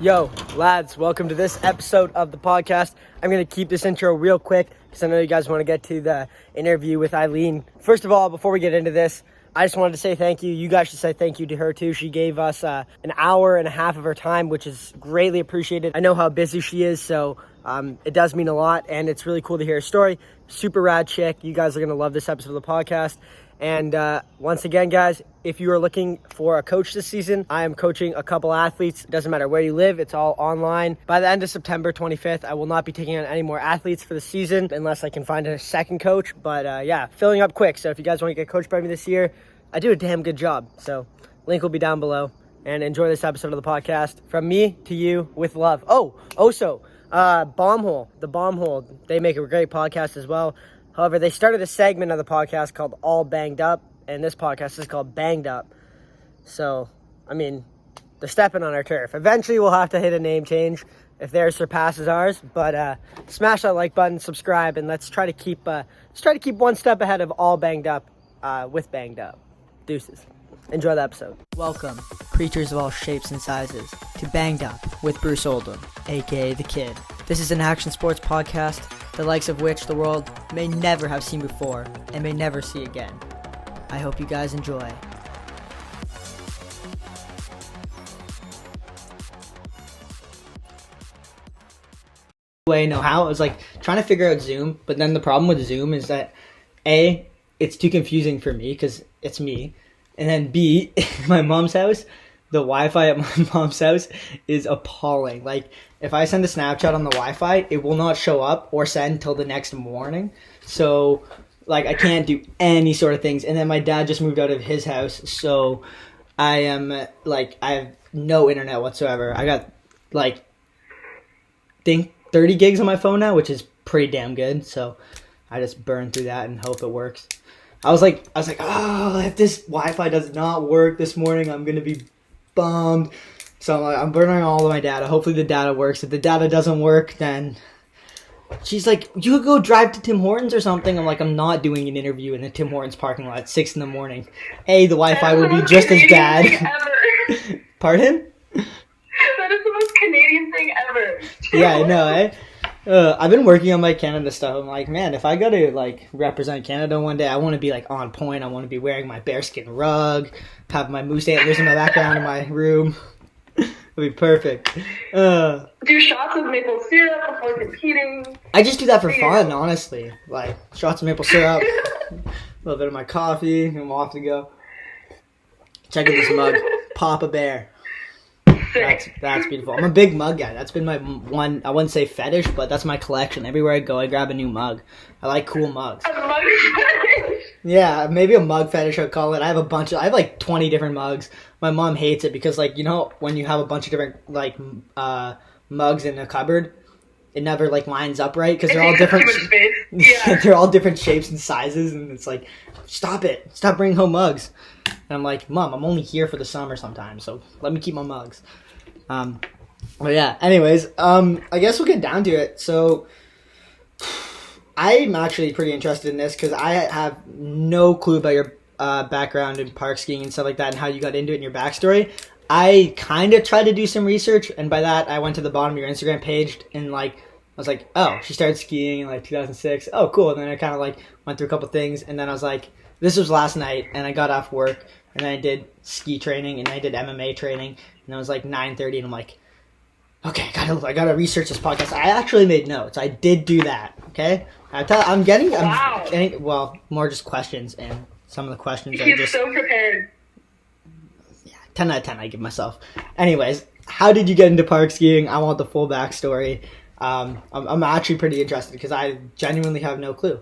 Yo, lads, welcome to this episode of the podcast. I'm going to keep this intro real quick because I know you guys want to get to the interview with Eileen. First of all, before we get into this, I just wanted to say thank you. You guys should say thank you to her too. She gave us an hour and a half of her time, which is greatly appreciated. I know how busy she is, so it does mean a lot, and it's really cool to hear her story. Super rad chick. You guys are going to love this episode of the podcast. And once again, guys, if you are looking for a coach this season, I am coaching a couple athletes. It doesn't matter where you live. It's all online. By the end of September 25th, I will not be taking on any more athletes for the season unless I can find a second coach. But yeah, filling up quick. So if you guys want to get coached by me this year, I do a damn good job. So link will be down below. And enjoy this episode of the podcast. From me to you with love. Also, Bombhole. The Bombhole. They make a great podcast as well. However, they started a segment of the podcast called All Banged Up, and this podcast is called Banged Up. So, I mean, they're stepping on our turf. Eventually, we'll have to hit a name change if theirs surpasses ours. But smash that like button, subscribe, and let's try to keep one step ahead of All Banged Up with Banged Up. Deuces. Enjoy the episode. Welcome, creatures of all shapes and sizes, to Banged Up with Bruce Oldham, aka The Kid. This is an action sports podcast, the likes of which the world may never have seen before and may never see again. I hope you guys enjoy. I know how. I was like trying to figure out Zoom, but then the problem with Zoom is that A, it's too confusing for me because it's me. And then B, my mom's house, the Wi-Fi at my mom's house is appalling. Like, if I send a Snapchat on the Wi-Fi, it will not show up or send till the next morning. So, like, I can't do any sort of things. And then my dad just moved out of his house, so I have no internet whatsoever. I got, like, I think 30 gigs on my phone now, which is pretty damn good. So, I just burn through that and hope it works. I was like, oh, if this Wi-Fi does not work this morning, I'm going to be bummed. So I'm burning all of my data. Hopefully the data works. If the data doesn't work, then she's like, you could go drive to Tim Hortons or something. I'm like, I'm not doing an interview in the Tim Hortons parking lot at 6 a.m. A, the Wi-Fi will be just as bad. Pardon? That is the most Canadian thing ever. Yeah, I know, eh? I've been working on my Canada stuff. I'm like, man, if I gotta like represent Canada one day, I want to be like on point. I want to be wearing my bearskin rug, have my moose antlers in the background in my room. It'll be perfect. Do shots of maple syrup before competing. I just do that for fun, honestly. Like shots of maple syrup, a little bit of my coffee, and I'm off to go. Check out this mug, Papa Bear. That's beautiful. I'm a big mug guy. That's been my one, I wouldn't say fetish, but that's my collection. Everywhere I go, I grab a new mug. I like cool mugs. A mug fetish? Yeah, maybe a mug fetish I'd call it. I have like 20 different mugs. My mom hates it because, like, you know, when you have a bunch of different, like, mugs in a cupboard, it never, like, lines up right because they're all different. Yeah. They're all different shapes and sizes, and it's like, stop it. Stop bringing home mugs. And I'm like, Mom, I'm only here for the summer sometimes, so let me keep my mugs. But yeah, anyways, I guess we'll get down to it. So, I'm actually pretty interested in this because I have no clue about your background in park skiing and stuff like that and how you got into it and your backstory. I kind of tried to do some research, and by that, I went to the bottom of your Instagram page and, like, I was like, oh, she started skiing in, like, 2006. Oh, cool. And then I kind of, like, went through a couple things, and then I was like, this was last night, and I got off work, and then I did ski training, and I did MMA training, and it was like 9:30, and I'm like, okay, I gotta research this podcast. I actually made notes. I did do that. Okay, I'm getting well, more just questions, and some of the questions are just so prepared. Yeah, 10 out of 10. I give myself. Anyways, how did you get into park skiing? I want the full backstory. I'm actually pretty interested because I genuinely have no clue.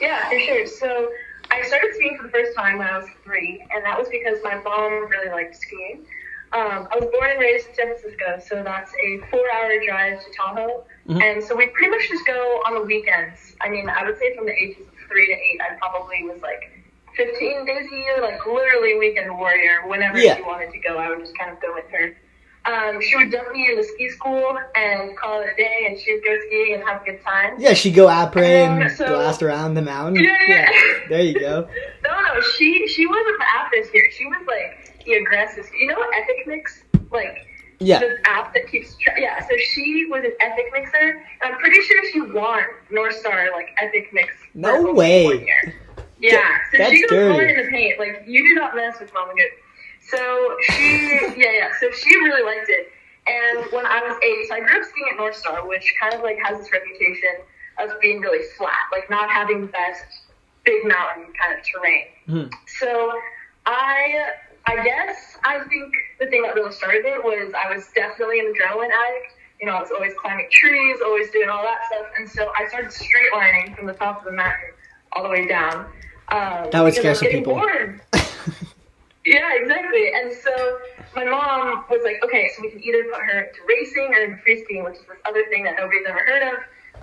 Yeah, for sure. So I started skiing for the first time when I was 3, and that was because my mom really liked skiing. I was born and raised in San Francisco, so that's a 4-hour drive to Tahoe. Mm-hmm. And so we pretty much just go on the weekends. I mean, I would say from the ages of 3 to 8, I probably was like 15 days a year, like literally weekend warrior. Whenever she wanted to go, I would just kind of go with her. She would dump me in the ski school and call it a day, and she would go skiing and have a good time. Yeah, she'd go après and blast around the mountain. Yeah, there you go. No, she wasn't the after skier. She was like the aggressive. You know what epic mix? Like Yeah. This app that keeps so she was an epic mixer, and I'm pretty sure she won North Star like epic mix. No way. 1 year. Yeah, so That's she goes dirty. hard in the paint. Like, you do not mess with Mama Good. So she, so she really liked it. And when I was 8, so I grew up skiing at North Star, which kind of like has this reputation of being really flat, like not having the best big mountain kind of terrain. Mm-hmm. So I think the thing that really started it was I was definitely an adrenaline addict. You know, I was always climbing trees, always doing all that stuff. And so I started straight lining from the top of the mountain all the way down. That would scare some people. Yeah, exactly. And so my mom was like, okay, so we can either put her into racing or into free skiing, which is this other thing that nobody's ever heard of.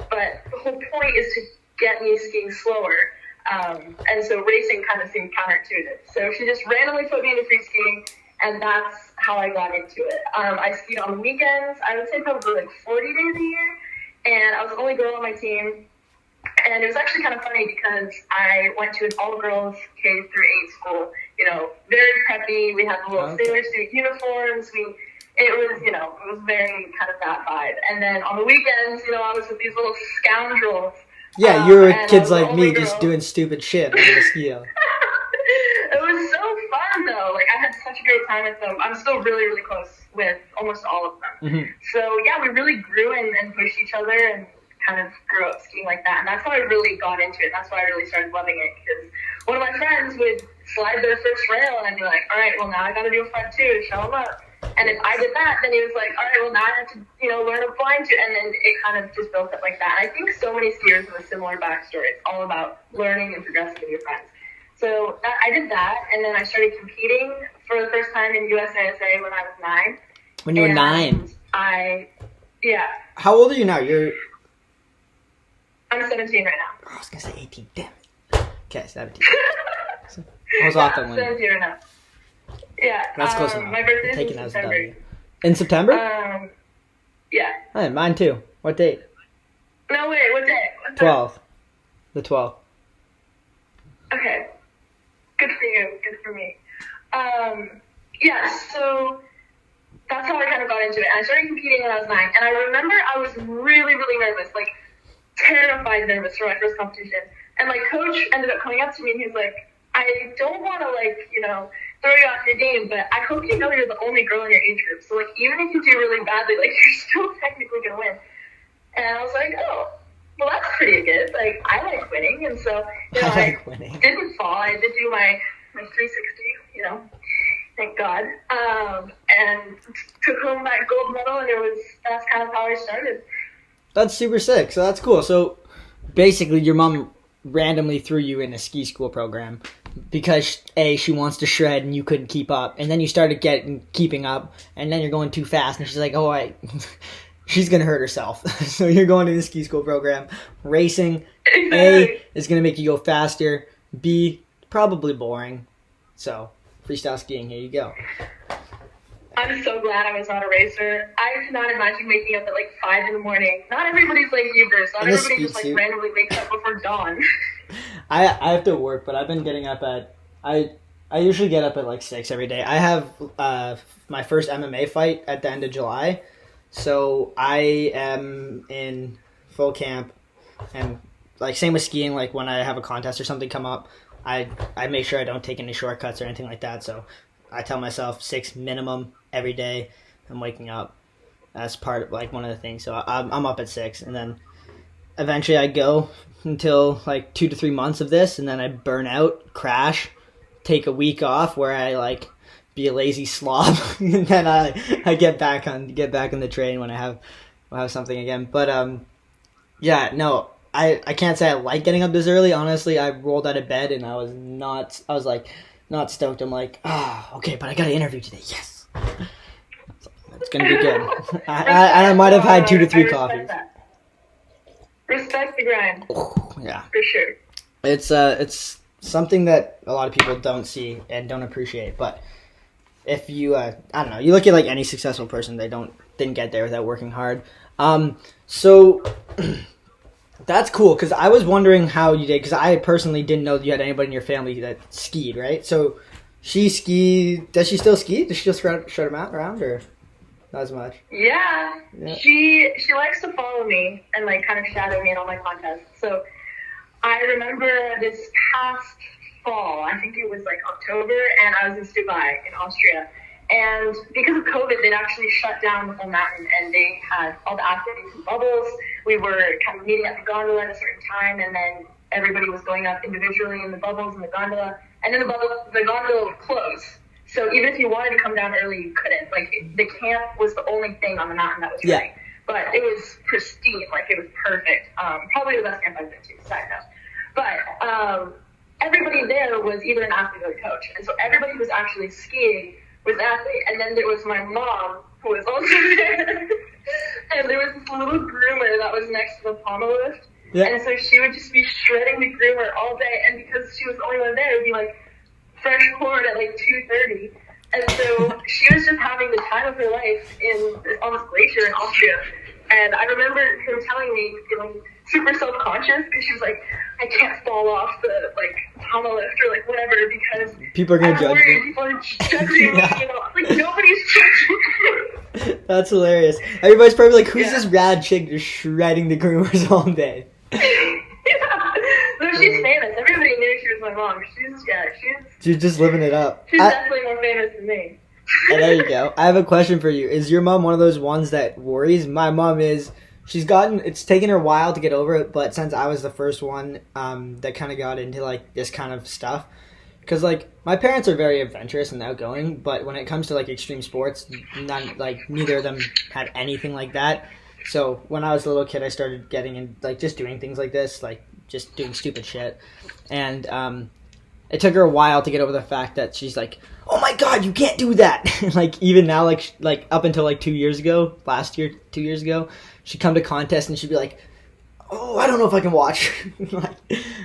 But the whole point is to get me skiing slower. And so racing kind of seemed counterintuitive. So she just randomly put me into free skiing, and that's how I got into it. I skied on the weekends. I would say probably like 40 days a year. And I was the only girl on my team. And it was actually kind of funny because I went to an all-girls K through 8 school, you know, very preppy. We had the little sailor suit uniforms. It was very kind of that vibe. And then on the weekends, you know, I was with these little scoundrels. Yeah, you were kids like me just doing stupid shit on the ski. It was so fun, though. Like, I had such a great time with them. I'm still really, really close with almost all of them. Mm-hmm. So, yeah, we really grew and pushed each other and kind of grew up skiing like that. And that's how I really got into it. That's why I really started loving it, because one of my friends would slide their first rail, and I'd be like, all right, well, now I got to do a front two to show them up. And if I did that, then he was like, all right, well, now I have to, you know, learn a blind two. And then it kind of just built up like that. And I think so many skiers have a similar backstory. It's all about learning and progressing with your friends. So I did that, and then I started competing for the first time in USASA when I was 9. When you were 9? Yeah. How old are you now? I'm 17 right now. Oh, I was going to say 18. Damn it. Okay, 17. I was off that one. 17 right now. Yeah. That's close enough. My birthday is in September. In September? Yeah. Hey, mine too. What date? No, wait, what day? 12th. The 12th. Okay. Good for you. Good for me. Yeah, so that's how I kind of got into it. I started competing when I was 9, and I remember I was really, really nervous, like terrified nervous for my first competition. And my coach ended up coming up to me, and he was like, I don't want to, like, you know, throw you off your game, but I hope you know you're the only girl in your age group. So, like, even if you do really badly, like, you're still technically going to win. And I was like, oh, well, that's pretty good. Like, I like winning. And so, you know, I didn't fall. I did do my 360, you know, thank God. And took home that gold medal, and that's kind of how I started. That's super sick. So that's cool. So basically your mom randomly threw you in a ski school program because she wants to shred and you couldn't keep up, and then you started keeping up, and then you're going too fast, and she's like, oh, she's gonna hurt herself. So you're going to the ski school program. Racing, A, is gonna make you go faster, B, probably boring. So freestyle skiing, here you go. I'm so glad I was not a racer. I cannot imagine waking up at like 5 in the morning. Not everybody's like you, Bruce. Not everybody just like randomly wakes up before dawn. I have to work, but I've been getting up at I usually get up at like 6 every day. I have my first MMA fight at the end of July, so I am in full camp, and like same with skiing. Like when I have a contest or something come up, I make sure I don't take any shortcuts or anything like that. So I tell myself 6 minimum every day. I'm waking up. That's part of like one of the things. So I'm up at 6, and then eventually I go until like 2 to 3 months of this, and then I burn out, crash, take a week off where I like be a lazy slob, and then I get back on the train when I have something again. But yeah, no, I can't say I like getting up this early. Honestly, I rolled out of bed and I was like not stoked. I'm like, okay, but I got an interview today. Yes. It's going to be good. I might have had 2 to 3 coffees. That. Respect the grind. Oh, yeah. For sure. It's something that a lot of people don't see and don't appreciate. But if you, I don't know, you look at like any successful person, they didn't get there without working hard. So that's cool, because I was wondering how you did, because I personally didn't know that you had anybody in your family that skied, right? So she skied. Does she still ski? Does she still shred them out around, or? Not as much. Yeah. She likes to follow me and like kind of shadow me in all my contests. So I remember this past fall, I think it was like October, and I was in Dubai in Austria. And because of COVID, they'd actually shut down the whole mountain, and they had all the athletes in bubbles. We were kind of meeting at the gondola at a certain time, and then everybody was going up individually in the bubbles in the gondola. And then the gondola would close. So even if you wanted to come down early, you couldn't. Like, the camp was the only thing on the mountain that was free. But it was pristine. Like, it was perfect. Probably the best camp I've been to, side note. But everybody there was either an athlete or a coach. And so everybody who was actually skiing was an athlete. And then there was my mom, who was also there. And there was this little groomer that was next to the pommel lift. Yeah. And so she would just be shredding the groomer all day. And because she was the only one there, it would be like fresh poured at like 2:30. And so she was just having the time of her life on this glacier in Austria. And I remember her telling me, feeling super self-conscious, because she was like, I can't fall off the like pommel lift or like whatever, because people are going to judge me. People are judging me, you know, like nobody's judging me. That's hilarious. Everybody's probably like, who's this rad chick just shredding the groomers all day? No, she's famous. Everybody knew she was my mom. She's just living it up. She's definitely more famous than me. And there you go. I have a question for you. Is your mom one of those ones that worries? My mom is. It's taken her a while to get over it, but since I was the first one that kind of got into like this kind of stuff, because like my parents are very adventurous and outgoing, but when it comes to like extreme sports, neither of them had anything like that. So when I was a little kid, I started getting in, like, just doing things like this, like, just doing stupid shit. And it took her a while to get over the fact that she's like, oh my god, you can't do that! Like, even now, like up until, like, 2 years ago, 2 years ago, she'd come to contests and she'd be like, oh, I don't know if I can watch. Like,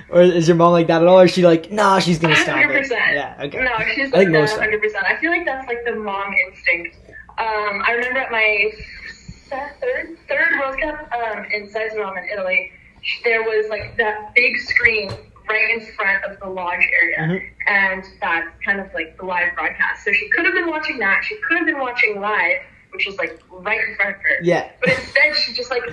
or is your mom like that at all? Or is she like, nah, she's gonna stop 100%. it? Yeah, okay. No, she's like that 100%. I feel like that's, like, the mom instinct. I remember at my third World Cup in Rome in Italy, there was like that big screen right in front of the lodge area, and that's kind of like the live broadcast. So she could have been watching that. She could have been watching live, which is like right in front of her. Yeah. But instead, she just like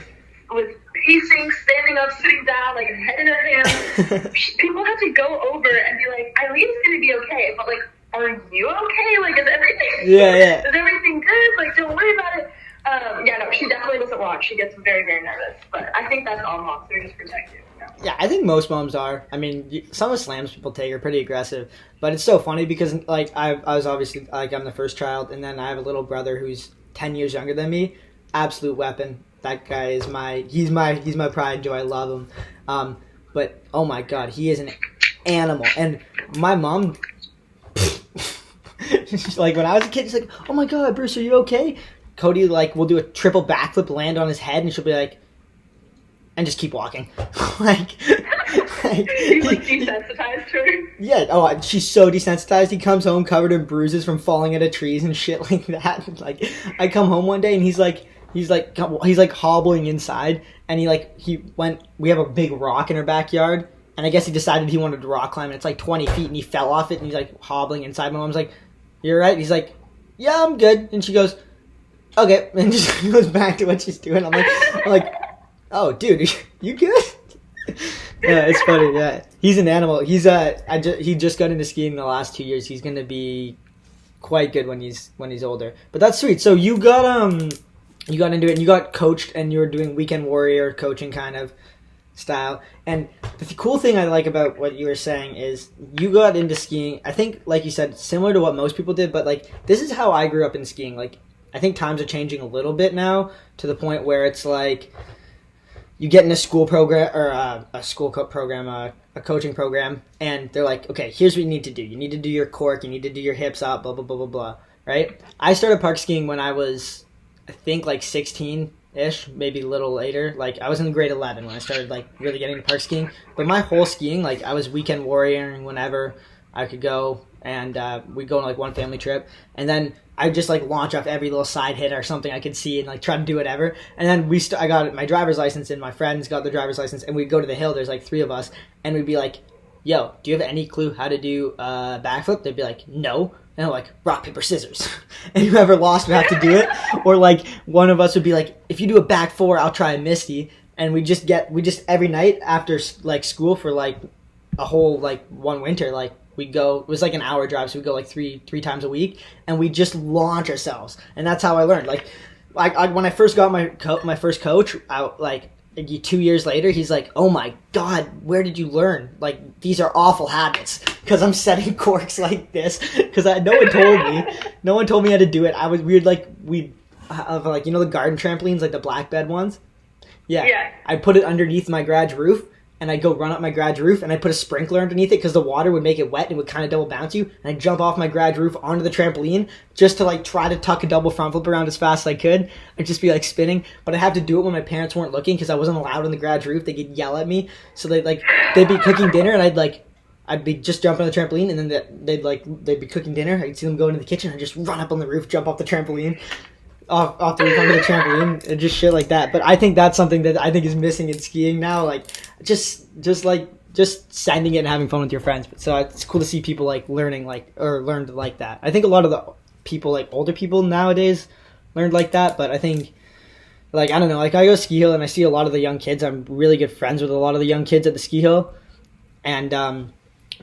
was pacing, standing up, sitting down, like head in her hands. People had to go over and be like, Eileen's gonna be okay, but like, are you okay? Like, is everything? Is everything good? Like, don't worry about it. No, she definitely doesn't watch. She gets very, very nervous. But I think that's all moms. They're just protective. You know? Yeah, I think most moms are. I mean, some of the slams people take are pretty aggressive. But it's so funny because, like, I was obviously, like, I'm the first child. And then I have a little brother who's 10 years younger than me. Absolute weapon. That guy is he's my pride and joy. I love him. But, oh my God, he is an animal. And my mom... like, when I was a kid, she's like, oh my God, Bruce, are you okay? Cody, like, will do a triple backflip, land on his head, and she'll be like, and just keep walking. He's like desensitized to her? Yeah, she's so desensitized. He comes home covered in bruises from falling out of trees and shit like that. Like, I come home one day and he's like hobbling inside, and we have a big rock in our backyard, and I guess he decided he wanted to rock climb, and it's like 20 feet, and he fell off it, and he's like hobbling inside. My mom's like, you're right? He's like, yeah, I'm good. And she goes, okay, and just goes back to what she's doing. I'm like, oh, dude, you good? Yeah, it's funny. Yeah, he's an animal. He just got into skiing the last 2 years. He's gonna be quite good when he's older. But that's sweet. So you got into it, and you got coached, and you were doing weekend warrior coaching kind of style. And the cool thing I like about what you were saying is you got into skiing, I think, like you said, similar to what most people did, but like this is how I grew up in skiing. Like, I think times are changing a little bit now to the point where it's like you get in a school program or a coaching program, and they're like, okay, here's what you need to do. You need to do your cork, you need to do your hips up, blah, blah, blah, blah, blah, right? I started park skiing when I was, I think, like 16-ish, maybe a little later. Like, I was in grade 11 when I started, like, really getting into park skiing. But my whole skiing, like, I was weekend warrioring whenever I could go, and we'd go on, like, one family trip. And then I'd just, like, launch off every little side hit or something I could see and, like, try to do whatever. And then I got my driver's license, and my friends got their driver's license, and we'd go to the hill. There's, like, 3 of us, and we'd be like, yo, do you have any clue how to do a backflip? They'd be like, no. And I'm like, rock, paper, scissors. And whoever lost would have to do it. Or like one of us would be like, if you do a back four, I'll try a Misty. And we just every night after like school for like a whole like one winter, like we'd go, it was like an hour drive, so we'd go like three times a week, and we just launch ourselves. And that's how I learned. Like when I first got my first coach, like 2 years later, he's like, oh my God, where did you learn? Like, these are awful habits. Because I'm setting corks like this. Because no one told me how to do it. We'd have like, you know the garden trampolines, like the black bed ones? Yeah. I put it underneath my garage roof, and I'd go run up my garage roof, and I'd put a sprinkler underneath it because the water would make it wet and it would kind of double bounce you. And I'd jump off my garage roof onto the trampoline just to like try to tuck a double front flip around as fast as I could. I'd just be like spinning, but I had to do it when my parents weren't looking because I wasn't allowed on the garage roof. They could yell at me, so they'd be cooking dinner, and I'd be just jumping on the trampoline, and then they'd be cooking dinner. I'd see them go into the kitchen, I'd just run up on the roof, jump off the trampoline. Off the roof onto the trampoline and just shit like that. But I think that's something that I think is missing in skiing now. Like just sending it and having fun with your friends. So it's cool to see people like learned like that. I think a lot of the people, like older people nowadays, learned like that. But I think, like, I don't know, like I go ski hill and I see a lot of the young kids. I'm really good friends with a lot of the young kids at the ski hill, and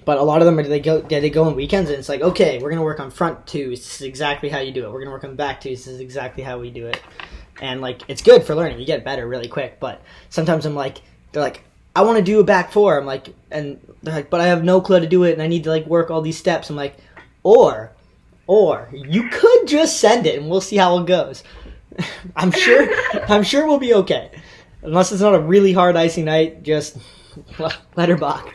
but a lot of them they go on weekends, and it's like, okay, we're gonna work on front twos. This is exactly how you do it. We're gonna work on back twos. This is exactly how we do it. And like, it's good for learning. You get better really quick. But sometimes they're like, I want to do a back four. I'm like, and they're like, but I have no clue how to do it, and I need to like work all these steps. I'm like, or you could just send it, and we'll see how it goes. I'm sure we'll be okay, unless it's not a really hard icy night. Just let her bach.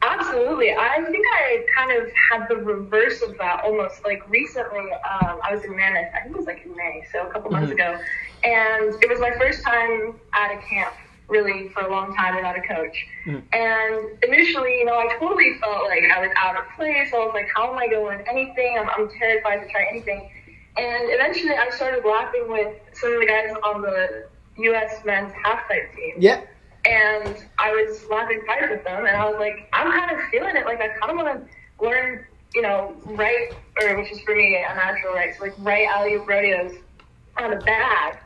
Absolutely. I think I kind of had the reverse of that almost. Like recently, I was in Mammoth, I think it was like in May, so a couple months ago, and it was my first time at a camp, really, for a long time without a coach. And initially, you know, I totally felt like I was out of place. I was like, how am I going to learn anything? I'm terrified to try anything. And eventually I started laughing with some of the guys on the U.S. men's half-pipe team. Yeah. And I was laughing fights with them, and I was like, I'm kind of feeling it. Like, I kind of want to learn, you know, which is for me a natural right, so like right alley-oop rodeos on a bag.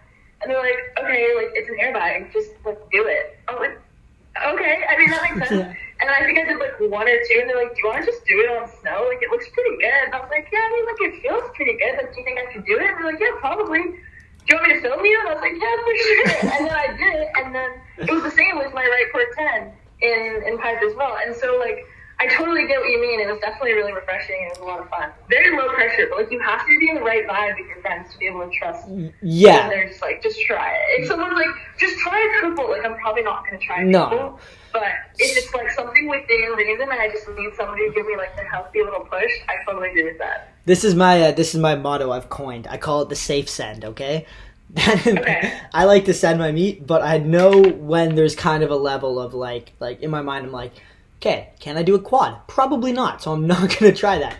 And they're like, okay, like, it's an airbag, just like do it. I'm like, okay, I mean, that makes sense. And I think I did like one or two, and they're like, do you want to just do it on snow? Like, it looks pretty good. And I was like, yeah, I mean, like, it feels pretty good. Like, do you think I can do it? And they're like, yeah, probably. Do you want me to film you? And I was like, yeah, for sure. And then I did it, and then it was the same with my right port 10 in pipe as well. And so, like, I totally get what you mean. It was definitely really refreshing, and it was a lot of fun. Very low pressure, but, like, you have to be in the right vibe with your friends to be able to trust. Yeah. And they're just like, just try it. If someone's like, just try a triple, like, I'm probably not going to try a No. triple. But if it's, like, something within reason, and I just need somebody to give me, like, the healthy little push, I totally agree with that. This is my motto I've coined. I call it the safe send, okay? Okay. I like to send my meat, but I know when there's kind of a level of like in my mind I'm like, okay, can I do a quad? Probably not, so I'm not going to try that.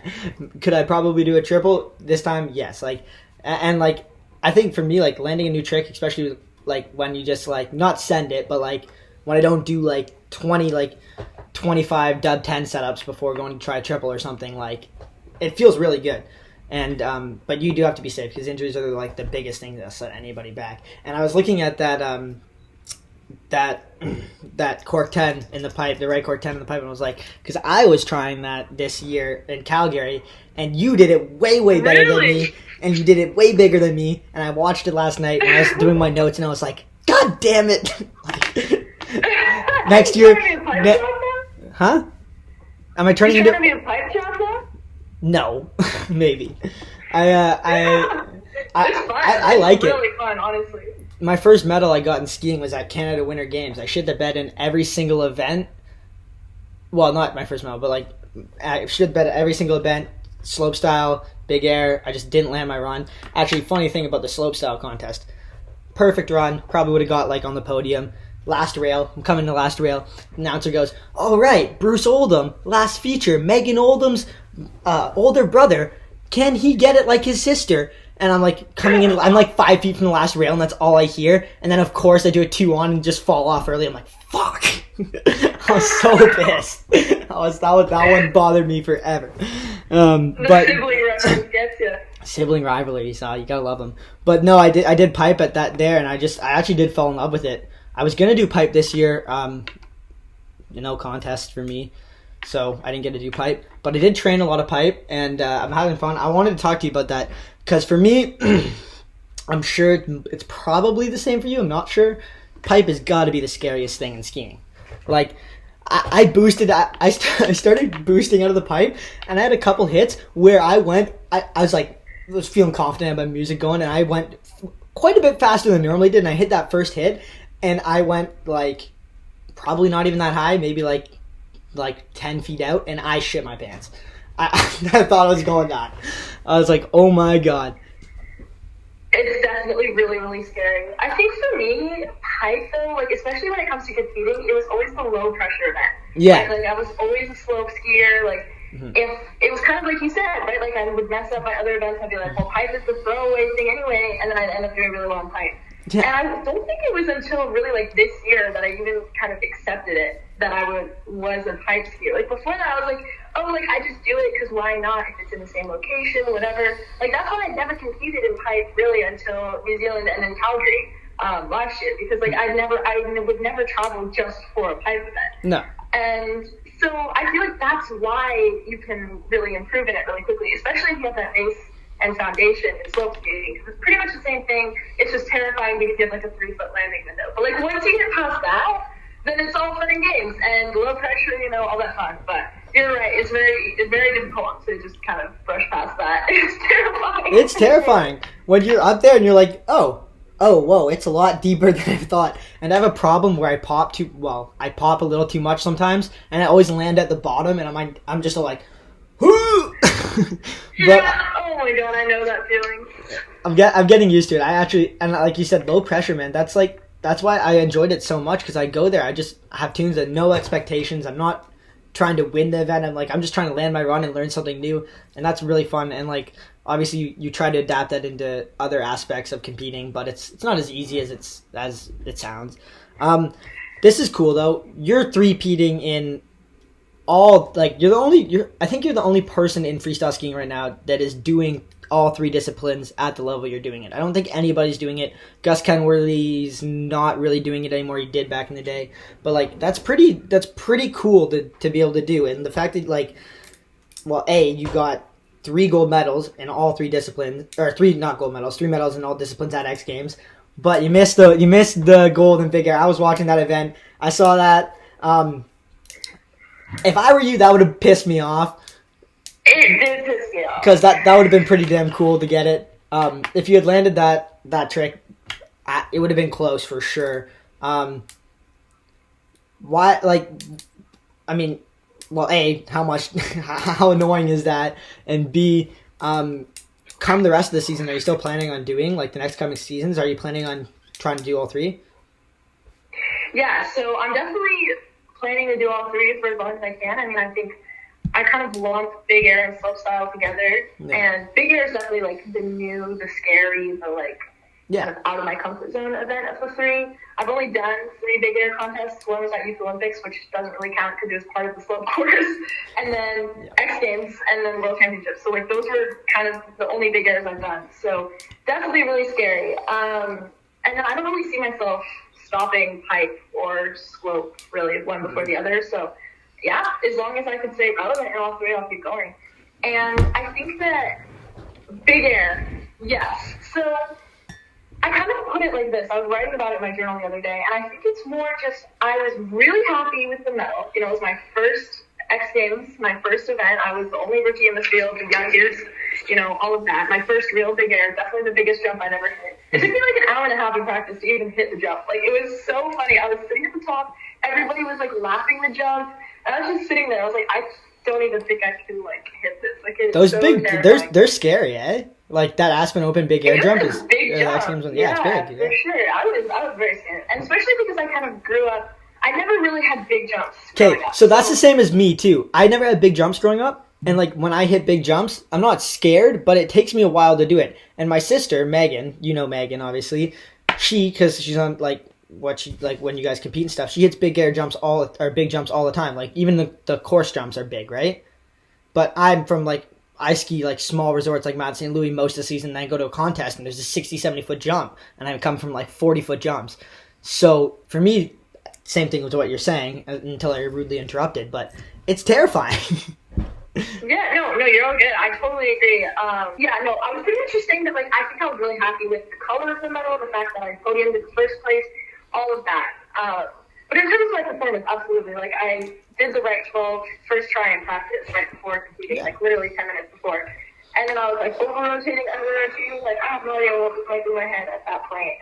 Could I probably do a triple this time? Yes. Like, and like, I think for me, like, landing a new trick, especially like when you just like not send it, but like when I don't do like 25 dub 10 setups before going to try a triple or something, like, it feels really good. And but you do have to be safe because injuries are like the biggest thing that set anybody back. And I was looking at that cork 10 in the pipe, the right cork 10 in the pipe, and I was like, because I was trying that this year in Calgary, and you did it way better than me, and you did it way bigger than me. And I watched it last night, and I was doing my notes, and I was like, God damn it! Next year, huh? Am I turning into? Are you trying to be a pipe job though? No, maybe. It's fun. I like it's really fun, honestly. My first medal I got in skiing was at Canada Winter Games. I shit the bed in every single event. Well, not my first medal, but like I shit the bed at every single event. Slopestyle, big air. I just didn't land my run. Actually, funny thing about the slopestyle contest. Perfect run. Probably would have got like on the podium. Last rail. I'm coming to last rail. Announcer goes, all right, Bruce Oldham, last feature. Megan Oldham's older brother. Can he get it like his sister? And I'm like coming in, I'm like 5 feet from the last rail, and that's all I hear. And then of course I do a 2-on and just fall off early. I'm like, fuck. I was so pissed. That one bothered me forever. But sibling rivalry gets you. Sibling rivalries, you gotta love them. But no, I did pipe at that there, and I actually did fall in love with it. I was gonna do pipe this year, no contest for me, so I didn't get to do pipe. But I did train a lot of pipe, and I'm having fun. I wanted to talk to you about that because for me, I'm sure it's probably the same for you. I'm not sure. Pipe has got to be the scariest thing in skiing. Like, I boosted. I started boosting out of the pipe, and I had a couple hits where I was feeling confident about music going, and I went quite a bit faster than I normally did, and I hit that first hit, and I went like probably not even that high, maybe like 10 feet out, and I shit my pants. I thought I was going down. I was like, oh my god. It's definitely really, really scary. I think for me, pipe though, like especially when it comes to competing, it was always the low pressure event. Yeah. Like I was always a slope skier. Like if it was kind of like you said, right? Like I would mess up my other events. I'd be like, well, pipe is the throwaway thing anyway, and then I'd end up doing really well in pipe. Yeah. And I don't think it was until really like this year that I even kind of accepted it that I was a pipe skier. Like before that, I was like, oh, like I just do it because why not? If it's in the same location, whatever. Like that's why I never competed in pipe really until New Zealand and then Calgary last year, because like I would never travel just for a pipe event. No. And so I feel like that's why you can really improve in it really quickly, especially if you have that base and foundation in slope skating, because it's pretty much the same thing. It's just terrifying because you have like a 3-foot landing window. But like once you get past that, then it's all fun and games and low pressure, all that fun. But you're right, it's very difficult to just kind of brush past that. It's terrifying. It's terrifying when you're up there and you're like, oh, whoa, it's a lot deeper than I thought. And I have a problem where I pop a little too much sometimes, and I always land at the bottom, and I'm just like, whoo! Yeah, oh my god, I know that feeling. I'm getting used to it. I actually, and like you said, low pressure, man. That's why I enjoyed it so much, because I go there, I just have tunes and no expectations. I'm not trying to win the event. I'm just trying to land my run and learn something new, and that's really fun. And like obviously you try to adapt that into other aspects of competing, but it's not as easy as it sounds. This is cool though. You're three-peating in all, like I think you're the only person in freestyle skiing right now that is doing all three disciplines at the level you're doing it. I don't think anybody's doing it. Gus Kenworthy's not really doing it anymore. He did back in the day, but like that's pretty cool to be able to do. And the fact that you got 3 gold medals in all 3 disciplines, or 3 not gold medals, 3 medals in all disciplines at X Games, but you missed the gold in big air. I was watching that event. I saw that. If I were you, that would have pissed me off. It did piss me off. Because that would have been pretty damn cool to get it. If you had landed that trick, it would have been close for sure. Why? A, how annoying is that? And B, come the rest of the season, are you still planning on doing, like, the next coming seasons? Are you planning on trying to do all 3? Yeah, so I'm definitely planning to do all 3 for as long as I can. I mean, I think I kind of lump big air and slopestyle together, and big air is definitely like the scary, kind of out of my comfort zone event of the 3. I've only done 3 big air contests. One was at Youth Olympics, which doesn't really count because it was part of the slope course, and then X Games, and then World Championships. So like those were kind of the only big airs I've done. So definitely really scary. And then I don't really see myself stopping pipe or slope really one before the other. So yeah, as long as I can stay relevant in all 3, I'll keep going. And I think that big air, yes. So I kind of put it like this. I was writing about it in my journal the other day, and I think it's more just I was really happy with the medal. It was my first X Games, my first event. I was the only rookie in the field, the youngest, all of that. My first real big air, definitely the biggest jump I'd ever hit. It took me like an hour and a half in practice to even hit the jump. Like, it was so funny. I was sitting at the top. Everybody was, like, laughing the jump. And I was just sitting there. I was like, I don't even think I can, like, hit this. Like, it's those so big, terrifying. they're scary, eh? Like, that Aspen Open big air jump is... big jump. X Games one, it's big. For sure. I was very scared. And especially because I kind of grew up... I never really had big jumps. Okay, so that's the same as me, too. I never had big jumps growing up. And, like, when I hit big jumps, I'm not scared, but it takes me a while to do it. And my sister, Megan, Megan, obviously, because she's on, like, when you guys compete and stuff, she hits big jumps all the time. Like, even the course jumps are big, right? But I'm from, like, I ski like small resorts like Mount St. Louis most of the season, and then I go to a contest and there's a 60, 70-foot jump, and I come from like 40-foot jumps. So for me, same thing with what you're saying until I rudely interrupted, but it's terrifying. Yeah, no, you're all good. I totally agree. I was pretty interesting that, like, I think I was really happy with the color of the medal, the fact that I podiumed in first place, all of that. But in terms of my performance, absolutely. Like, I did the right 12 first try in practice right before competing, like literally 10 minutes before. And then I was like over-rotating, under-rotating, like I have no idea what was going through my head at that point.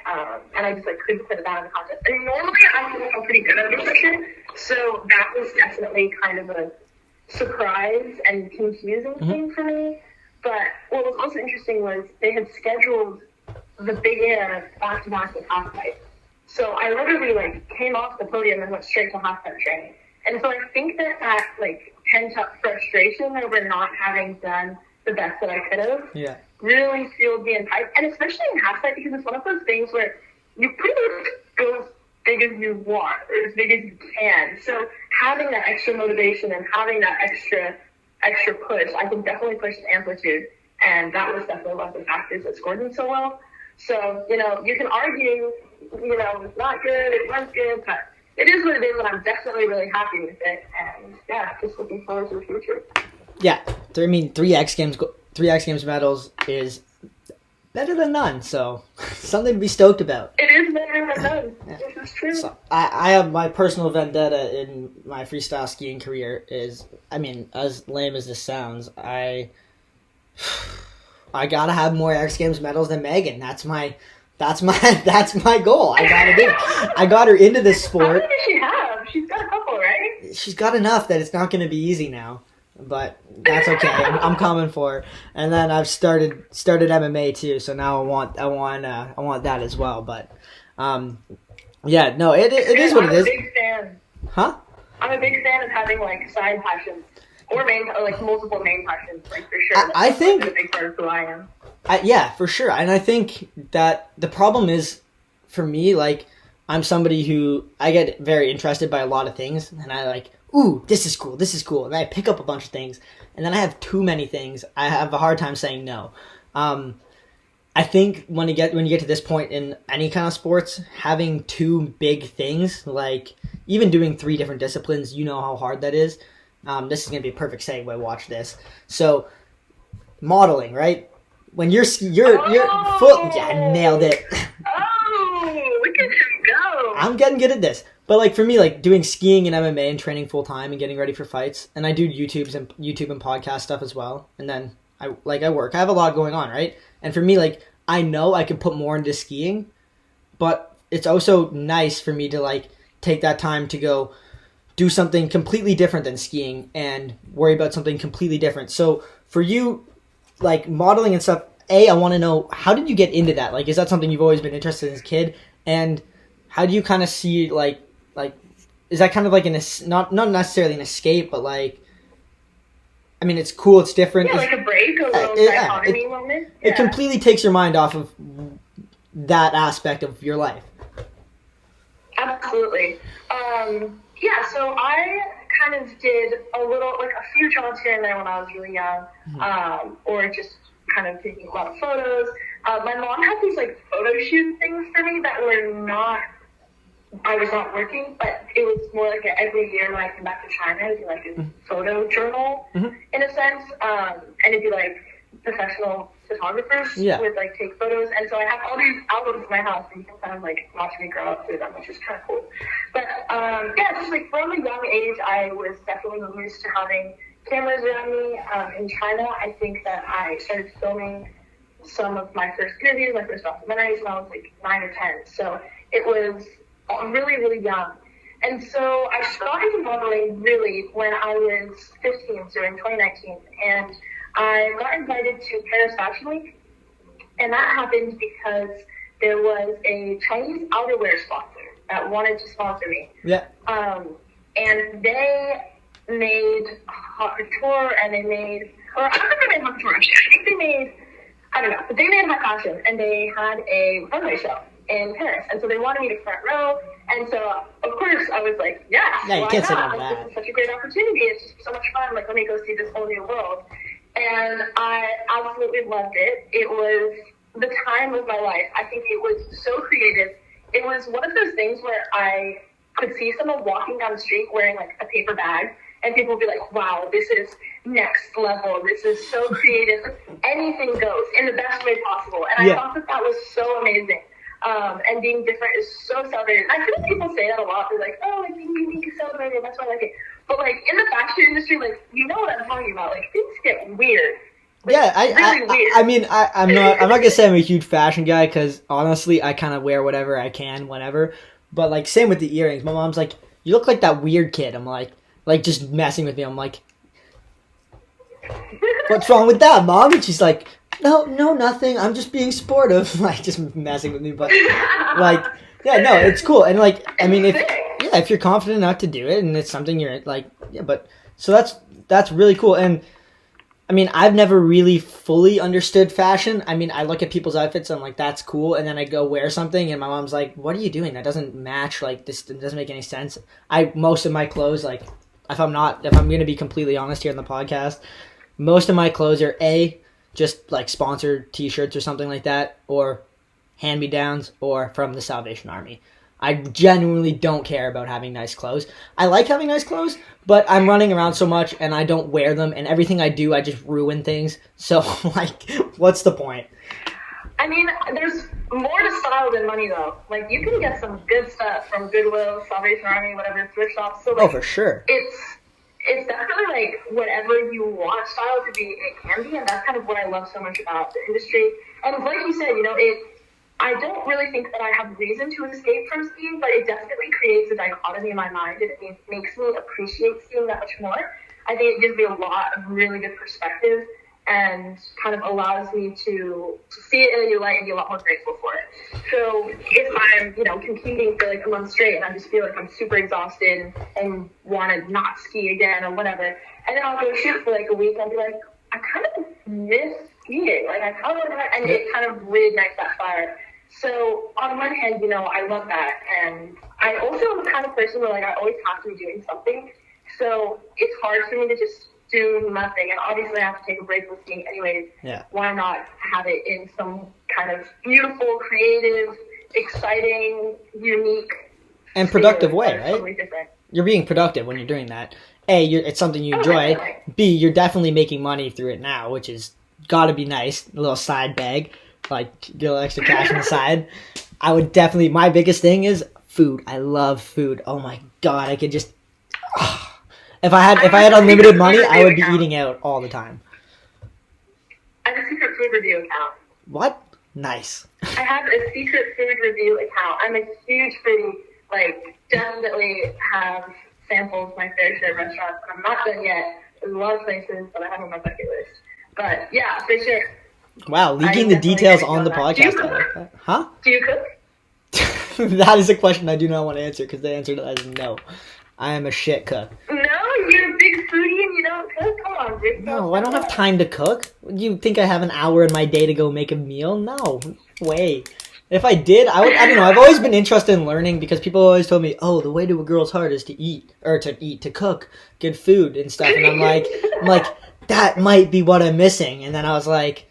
And I just like couldn't put it down in the contest. And normally I feel like I'm pretty good under pressure, so that was definitely kind of a surprise and confusing thing for me. But what was also interesting was they had scheduled the big air back-to-back with half pipe. So I literally like came off the podium and went straight to half pipe training. And so I think that like pent-up frustration over not having done the best that I could have really fueled me in pipe. And especially in half pipe, because it's one of those things where you pretty much go as big as you want or as big as you can. So having that extra motivation and having that extra push, I think definitely pushed amplitude. And that was definitely one of the factors that scored me so well. So, you can argue, it's not good, it was good, but it is what it is, and I'm definitely really happy with it. And just looking forward to the future. Yeah, I mean, three X Games medals is better than none, so something to be stoked about. It is better than none. Yeah. This is true. So, I have my personal vendetta in my freestyle skiing career is, I mean, as lame as this sounds, I gotta have more X Games medals than Megan. That's my goal. I gotta do it. I got her into this sport. How many does she have? She's got a couple, right? She's got enough that it's not going to be easy now, but that's okay. I'm coming for her. And then I've started MMA too, so now I want that as well. But it is what it is. I'm a big fan. Huh? I'm a big fan of having like side passions or multiple main passions, like for sure. I think a big part of who I am. Yeah, for sure. And I think that the problem is, for me, like, I'm somebody who, I get very interested by a lot of things, and I like, ooh, this is cool, and I pick up a bunch of things, and then I have too many things. I have a hard time saying no. I think when you get to this point in any kind of sports, having two big things, like, even doing 3 different disciplines, you know how hard that is. This is going to be a perfect segue, watch this. So, modeling, right? When you're full, nailed it. Oh, look at him go. I'm getting good at this. But like for me, like doing skiing and MMA and training full time and getting ready for fights, and I do YouTube and podcast stuff as well. And then I work. I have a lot going on, right? And for me, like I know I can put more into skiing, but it's also nice for me to like take that time to go do something completely different than skiing and worry about something completely different. So for you, like modeling and stuff, I want to know, how did you get into that? Like, is that something you've always been interested in as a kid? And how do you kind of see, like, is that kind of like not necessarily an escape, but like, I mean, it's cool, it's different. Yeah, like a break, a little dichotomy moment. Yeah. It completely takes your mind off of that aspect of your life. Absolutely. So I kind of did a few jobs here and there when I was really young, or just kind of taking a lot of photos. My mom had these like photo shoot things for me that were I was not working, but it was more like every year when I came back to China, it would be like a photo journal in a sense, and it'd be like professional photographers would like take photos, and so I have all these albums in my house, and you can kind of like watch me grow up through them, which is kind of cool. But just like from a young age, I was definitely used to having cameras around me. In China, I think that I started filming some of my first interviews, my first documentaries when I was like 9 or 10. So it was really, really young. And so I got into modeling really when I was 15, so in 2019. And I got invited to Paris Fashion Week. And that happened because there was a Chinese outerwear sponsor that wanted to sponsor me. Yeah. And they made Haute Couture, and they made, or I don't think they made Haute Couture actually. I think they made, I don't know, but they made high fashion, and they had a runway show in Paris, and so they wanted me to front row, and so of course I was like, yeah, you can't sit on that. This is such a great opportunity. It's just so much fun. Like, let me go see this whole new world. and I absolutely loved it. It was the time of my life. I think it was so creative. It was one of those things where I could see someone walking down the street wearing like a paper bag, and people would be like, wow, this is next level. This is so creative. Anything goes in the best way possible. And I thought that was so amazing. And being different is so celebrated. I feel like people say that a lot. They're like, oh, like being unique is celebrated. That's why I like it. But like in the fashion industry, like you know what I'm talking about. Like things get weird. Like, I mean, I'm not gonna say I'm a huge fashion guy because honestly, I kind of wear whatever I can, whenever. But like, same with the earrings. My mom's like, "You look like that weird kid." I'm like just messing with me. I'm like, "What's wrong with that, Mom?" And she's like, No, nothing. I'm just being sportive. Like, just messing with me. But, like, yeah, no, it's cool. And, like, I mean, if you're confident enough to do it and it's something you're, like, yeah, but, so that's really cool. And, I mean, I've never really fully understood fashion. I mean, I look at people's outfits and I'm like, that's cool. And then I go wear something and my mom's like, what are you doing? That doesn't match. Like, this doesn't make any sense. Most of my clothes, like, if I'm going to be completely honest here on the podcast, most of my clothes are just like sponsored t-shirts or something like that, or hand-me-downs, or from the Salvation Army. I genuinely don't care about having nice clothes. I like having nice clothes, but I'm running around so much and I don't wear them, and everything I do, I just ruin things. So, like, what's the point? I mean, there's more to style than money, though. Like, you can get some good stuff from Goodwill, Salvation Army, whatever, thrift shops. So, like, for sure. It's definitely like whatever you want style to be, it can be, and that's kind of what I love so much about the industry. And like you said, you know, I don't really think that I have reason to escape from skiing, but it definitely creates a dichotomy in my mind, and it makes me appreciate skiing that much more. I think it gives me a lot of really good perspective and kind of allows me to see it in a new light and be a lot more grateful for it. So if I'm, you know, competing for like a month straight and I just feel like I'm super exhausted and want to not ski again or whatever, and then I'll go shoot for like a week, I'll be like, I kind of miss skiing. Like I kind of, and it kind of reignites that fire. So on one hand, you know, I love that, and I also am the kind of person where like I always have to be doing something. So it's hard for me to just do nothing, and obviously I have to take a break with skiing anyways. Yeah. Why not have it in some kind of beautiful, creative, exciting, unique, and productive way, right? Totally different. You're being productive when you're doing that. It's something you enjoy. Definitely. B, you're definitely making money through it now, which is gotta be nice. A little side bag, like get a little extra cash on the side. I would definitely. My biggest thing is food. I love food. Oh my god, I could just. If I had unlimited money, I would be eating out all the time. I have a secret food review account. What? Nice. I have a secret food review account. I'm a huge foodie. Like, definitely have sampled my fair share of restaurants, and I'm not done yet. There's a lot of places that I have on my bucket list. But yeah, for sure. Wow, leaking the details on the podcast. I like that. Huh? Do you cook? That is a question I do not want to answer because the answer to that is no. I am a shit cook. No, you're a big foodie and you don't cook? Come on, Rick. No, I don't have time to cook. You think I have an hour in my day to go make a meal? No way. If I did, I don't know. I've always been interested in learning because people always told me, oh, the way to a girl's heart is to cook good food and stuff. And I'm like, that might be what I'm missing. And then I was like,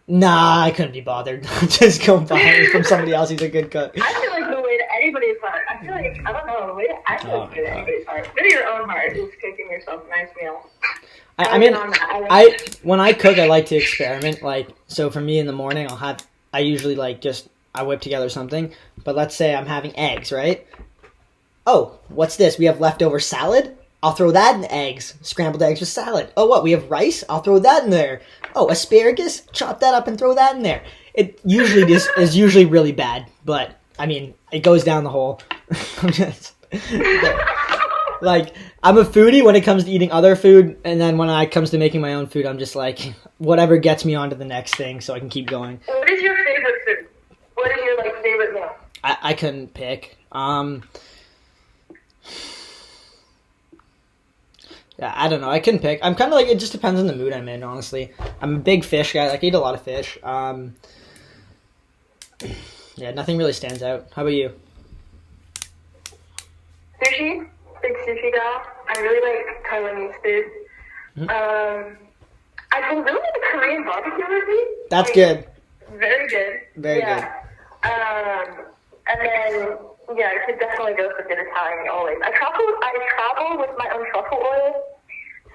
nah, I couldn't be bothered. Just go buy it from somebody else who's a good cook. I feel like the way to anybody's heart. I feel like, I don't know, the way I feel like to anybody's heart. Go to your own heart is cooking yourself a nice meal. I mean, when I cook, I like to experiment. Like, so for me in the morning, I usually I whip together something. But let's say I'm having eggs, right? Oh, what's this? We have leftover salad? I'll throw that in the eggs. Scrambled eggs with salad. Oh, what? We have rice? I'll throw that in there. Oh, asparagus? Chop that up and throw that in there. It usually is usually really bad, but I mean, it goes down the hole. Like, I'm a foodie when it comes to eating other food, and then when it comes to making my own food, I'm just like, whatever gets me on to the next thing so I can keep going. What is your favorite food? What is your, favorite meal? I couldn't pick. Yeah, I don't know. I couldn't pick. I'm kind of it just depends on the mood I'm in, honestly. I'm a big fish guy. I eat a lot of fish. Yeah, nothing really stands out. How about you? Sushi. Big sushi guy. I really like Taiwanese food. Mm-hmm. I I've been really into Korean barbecue lately. That's good. Very good. Very good. And then, yeah, I could definitely go for good Italian always. I travel with my own truffle oil,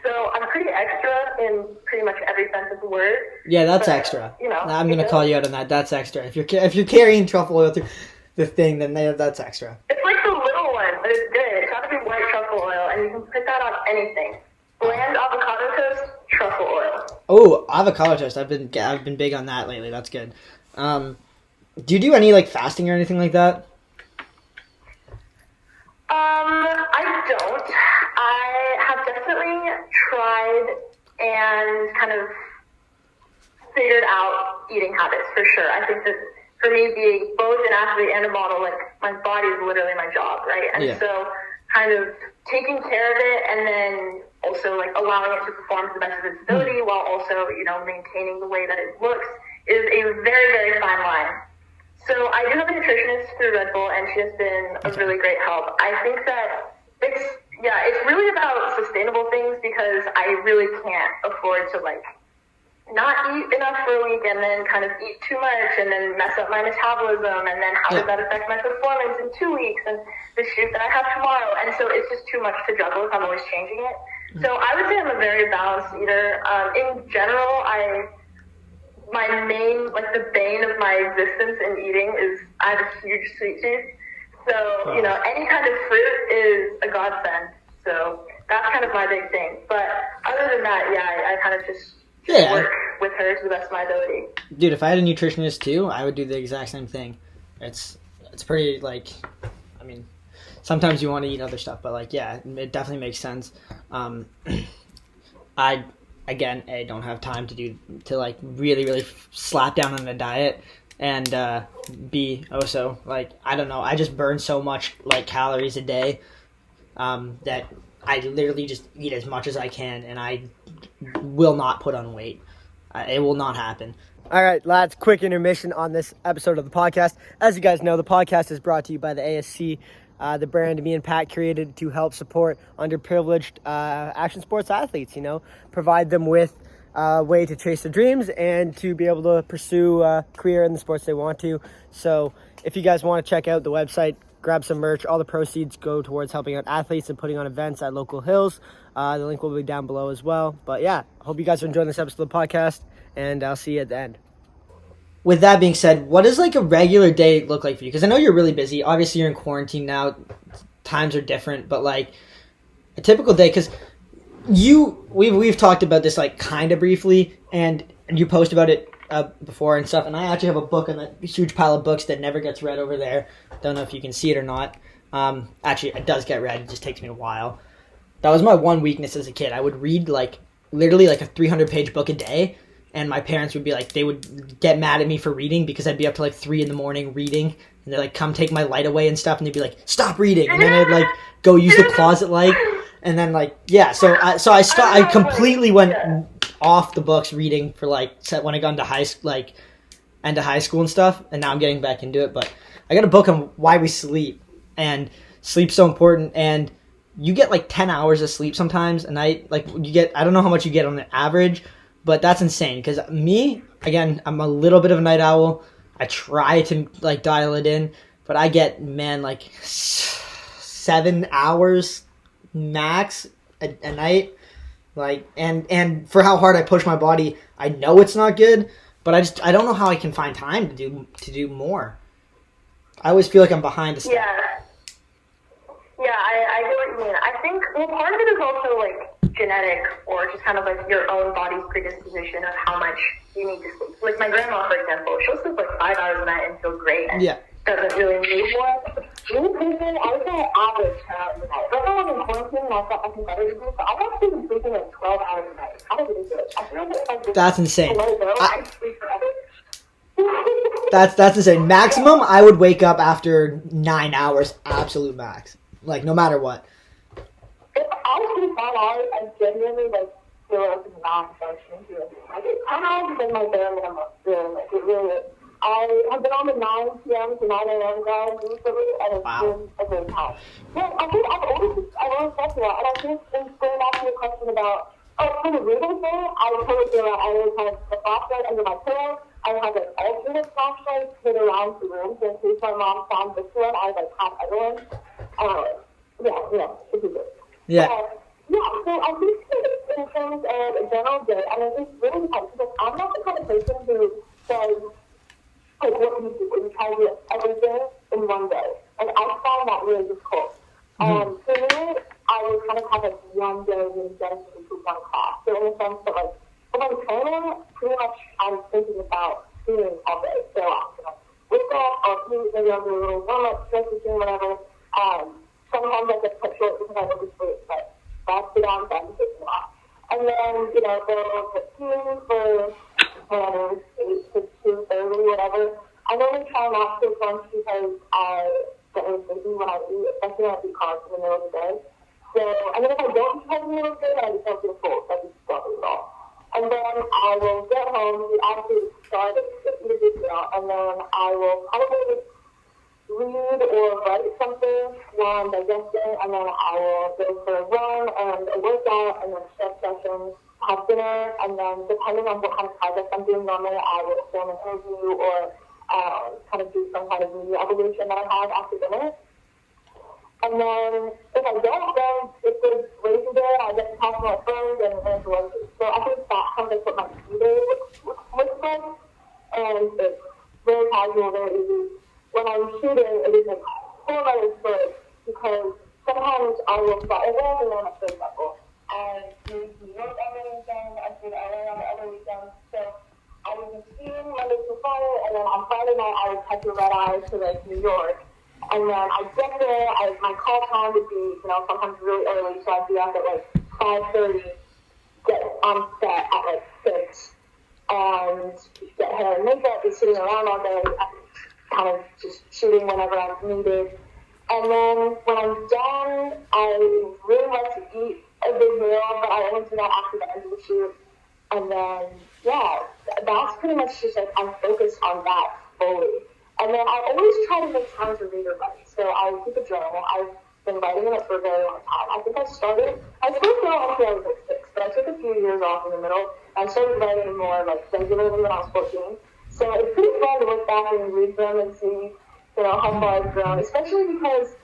so I'm pretty extra in pretty much every sense of the word. Yeah, that's extra. You know, I'm gonna call you out on that. That's extra. If you're carrying truffle oil through the thing, then that's extra. It's like the little one, but it's good. It's got to be white truffle oil, and you can put that on anything. Bland avocado toast, truffle oil. Oh, avocado toast. I've been big on that lately. That's good. Do you do any like fasting or anything like that? I don't. I have definitely tried and kind of figured out eating habits for sure. I think that for me, being both an athlete and a model, like my body is literally my job, right? And so kind of taking care of it and then also like allowing it to perform to the best of its ability while also, you know, maintaining the way that it looks is a very, very fine line. So I do have a nutritionist through Red Bull, and she has been a really great help. I think that it's really about sustainable things because I really can't afford to like not eat enough for a week and then kind of eat too much and then mess up my metabolism, and then how does that affect my performance in 2 weeks and the shoot that I have tomorrow. And so it's just too much to juggle if I'm always changing it. So I would say I'm a very balanced eater. In general, my main, like the bane of my existence in eating is I have a huge sweet tooth. So, you know, any kind of fruit is a godsend. So that's kind of my big thing. But other than that, I kind of just work with her to the best of my ability. Dude, if I had a nutritionist too, I would do the exact same thing. It's pretty like, I mean, sometimes you want to eat other stuff, but like, yeah, it definitely makes sense. I don't have time to like really, really slap down on a diet, and B, also, like, I don't know, I just burn so much like calories a day that I literally just eat as much as I can, and I will not put on weight. It will not happen. All right, lads, quick intermission on this episode of the podcast. As you guys know, the podcast is brought to you by the ASC, the brand me and Pat created to help support underprivileged action sports athletes, you know, provide them with a way to chase their dreams and to be able to pursue a career in the sports they want to. So if you guys want to check out the website, grab some merch. All the proceeds go towards helping out athletes and putting on events at local hills. The link will be down below as well. But yeah, hope you guys are enjoying this episode of the podcast, and I'll see you at the end. With that being said, what does like a regular day look like for you? Because I know you're really busy. Obviously, you're in quarantine now. Times are different, but like a typical day, because we've talked about this like kind of briefly, and you post about it before and stuff. And I actually have a book on that huge pile of books that never gets read over there. Don't know if you can see it or not. Actually, it does get read. It just takes me a while. That was my one weakness as a kid. I would read like literally like a 300-page book a day. And my parents would be like, they would get mad at me for reading because I'd be up to like 3 a.m. reading. And they're like, come take my light away and stuff. And they'd be like, stop reading. And then I'd like go use the closet light. And then like, yeah. So I completely went off the books reading for like, when I got into high school and stuff. And now I'm getting back into it. But I got a book on why we sleep. And sleep's so important. And you get like 10 hours of sleep sometimes. And I don't know how much you get on the average. But that's insane, because me, again, I'm a little bit of a night owl. I try to, like, dial it in, but I get, like 7 hours max a night. Like, and for how hard I push my body, I know it's not good, but I don't know how I can find time to do more. I always feel like I'm behind a step. Yeah, I get what you mean. I think, well, part of it is also, like, genetic or just kind of like your own body's predisposition of how much you need to sleep. Like my grandma, for example, she'll sleep like 5 hours a night and feel great and doesn't really need more. Me personally, I would say average 10 hours a night. Right now I'm in quarantine and I've got nothing better to do, so I'm actually been sleeping like 12 hours a night. How do I do it? I feel like if I just That's insane. let it go, I sleep forever. That's insane. Maximum, I would wake up after 9 hours, absolute max. Like, no matter what. If I sleep 5 hours, I genuinely, like, feel like it's non-functioning. Like, 10 hours has been my bare minimum, really. Like, it really is. I have been on the 9 p.m. to 9 a.m. grind recently, and it's been a great time. Yeah, I think I've always felt that, and I think in going back to your question about, Oh, for the reading thing, I would totally do that. I would have the flashlight under my pillow. I would have an alternate flashlight hid around the room, so in case my mom found this one, I would like have everyone. Should be good. Yeah. So I think in terms of a general day, I mean, it's really hard because I'm not the kind of person who says, like, what you do, when you try to do everything in one day. And I found that really difficult. For me, I would kind of have like one day really dedicated to one class. So in the sense that like, if I'm training, pretty much I'm thinking about skiing all day. So I'm gonna wake up, maybe I'll do a little warm-up, stretch routine, whatever. Sometimes I get cut short because I oversleep, but that's the downside of taking off. And then, they'll get skiing for 8 to 2:30, whatever. I normally try not to take lunch because I get really busy when I eat, especially when I eat carbs in the middle of the day. So, and then if I don't eat carbs in the middle of the day, then I just don't feel full, so I just don't eat at all. And then I will get home, obviously start eat a big meal, and then I will probably read or write something while I'm digesting, and then I will go for a run and a workout, and then stretch sessions, have dinner, and then depending on what kind of project I'm doing normally, I will film an interview or kind of do some kind of media evolution that I have after dinner. And then if I don't, then it's a lazy day, I get to talk to my friends and it's work. So I think that kind of what my ski day looks like. And it's very casual, very easy. When I'm shooting, it is a whole other story because sometimes I will start over and then I feel double. I do New York on the weekend, I do LA on the other weekend. So I would be skiing Monday through Friday, and then on Friday night I would catch a red eye to like New York. And then I get there, my call time would be, sometimes really early, so I'd be up at like 5:30, get on set at like 6, and get hair and makeup, be sitting around all day, kind of just shooting whenever I'm needed. And then when I'm done, I really like to eat a big meal, but I only do that after the end of the shoot. And then, that's pretty much just like I'm focused on that fully. And then I always try to make time to read or write. So I keep a journal. I've been writing in it for a very long time. I think I started journal until I was like 6, but I took a few years off in the middle. I started writing more like regularly when I was 14. So it's pretty fun to look back and read them and see, how far I've grown, especially because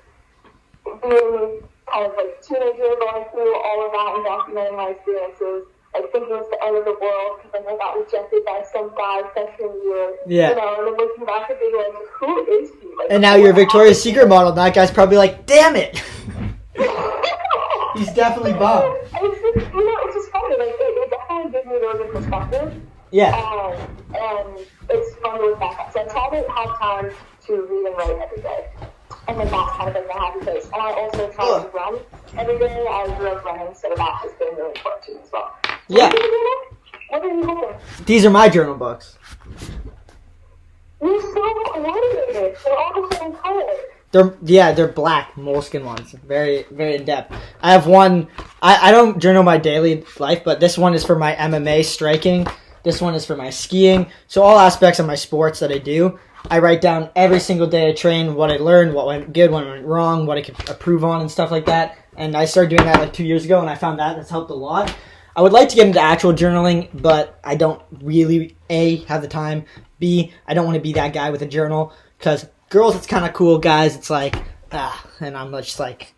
being kind of like teenager, going through all of that and documenting my experiences, like thinking it's the end of the world because I got rejected by some guy freshman year. Yeah. And then looking back at being like, who is he? Like, and now you're a Victoria's Secret model. And that guy's probably like, damn it. He's definitely bummed. It's just, it's just funny. Like, it definitely gives me a really good perspective. Yeah. And it's fun to look back at. So I try to have time to read and write every day. And then that's kind of been my happy place. And I also try to run every day. I grew up running, so that has been really important to me as well. Yeah. What are you holding? These are my journal books. You're so coordinated. They're all the same color. They're black moleskin ones. Very, very in depth. I have one. I don't journal my daily life, but this one is for my MMA striking. This one is for my skiing. So all aspects of my sports that I do, I write down every single day I train, what I learned, what went good, what went wrong, what I could improve on, and stuff like that. And I started doing that like 2 years ago, and I found that's helped a lot. I would like to get into actual journaling, but I don't really, A, have the time, B, I don't want to be that guy with a journal, because girls, it's kind of cool, guys, it's like, and I'm just like,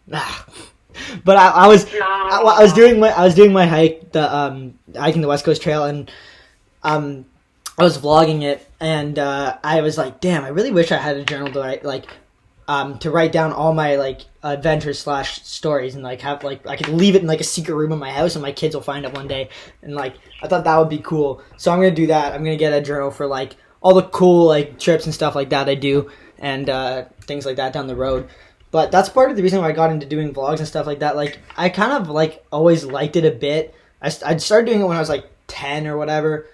But I was doing my hike, hiking the West Coast Trail, and I was vlogging it, and I was like, damn, I really wish I had a journal to write, to write down all my adventures / stories, and have I could leave it in a secret room in my house, and my kids will find it one day, and I thought that would be cool. So I'm gonna do that. I'm gonna get a journal for all the cool trips and stuff like that I do, and things like that down the road. But that's part of the reason why I got into doing vlogs and stuff like that. I kind of always liked it a bit. I started doing it when I was 10 or whatever,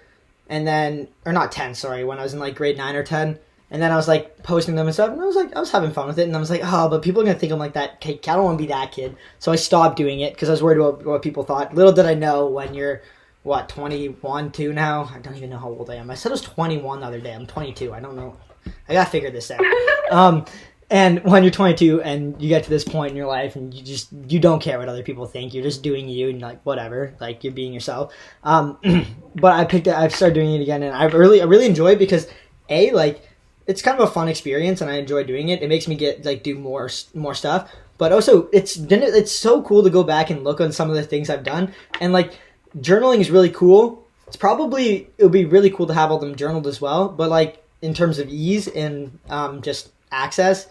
and then, or not 10, sorry, when I was in grade 9 or 10. And then I was posting them and stuff, and I was having fun with it, and I was but people are going to think I'm that kid. I don't want to be that kid. So I stopped doing it because I was worried about what people thought. Little did I know when you're, 21, 2 now? I don't even know how old I am. I said I was 21 the other day. I'm 22. I don't know. I got to figure this out. And when you're 22 and you get to this point in your life and you don't care what other people think, you're just doing you and like whatever, like you're being yourself. But I've started doing it again, and I really enjoy it because like it's kind of a fun experience and I enjoy doing it. It makes me get like do more stuff, but also it's so cool to go back and look on some of the things I've done, and like journaling is really cool. It would be really cool to have all them journaled as well, but like in terms of ease and just access,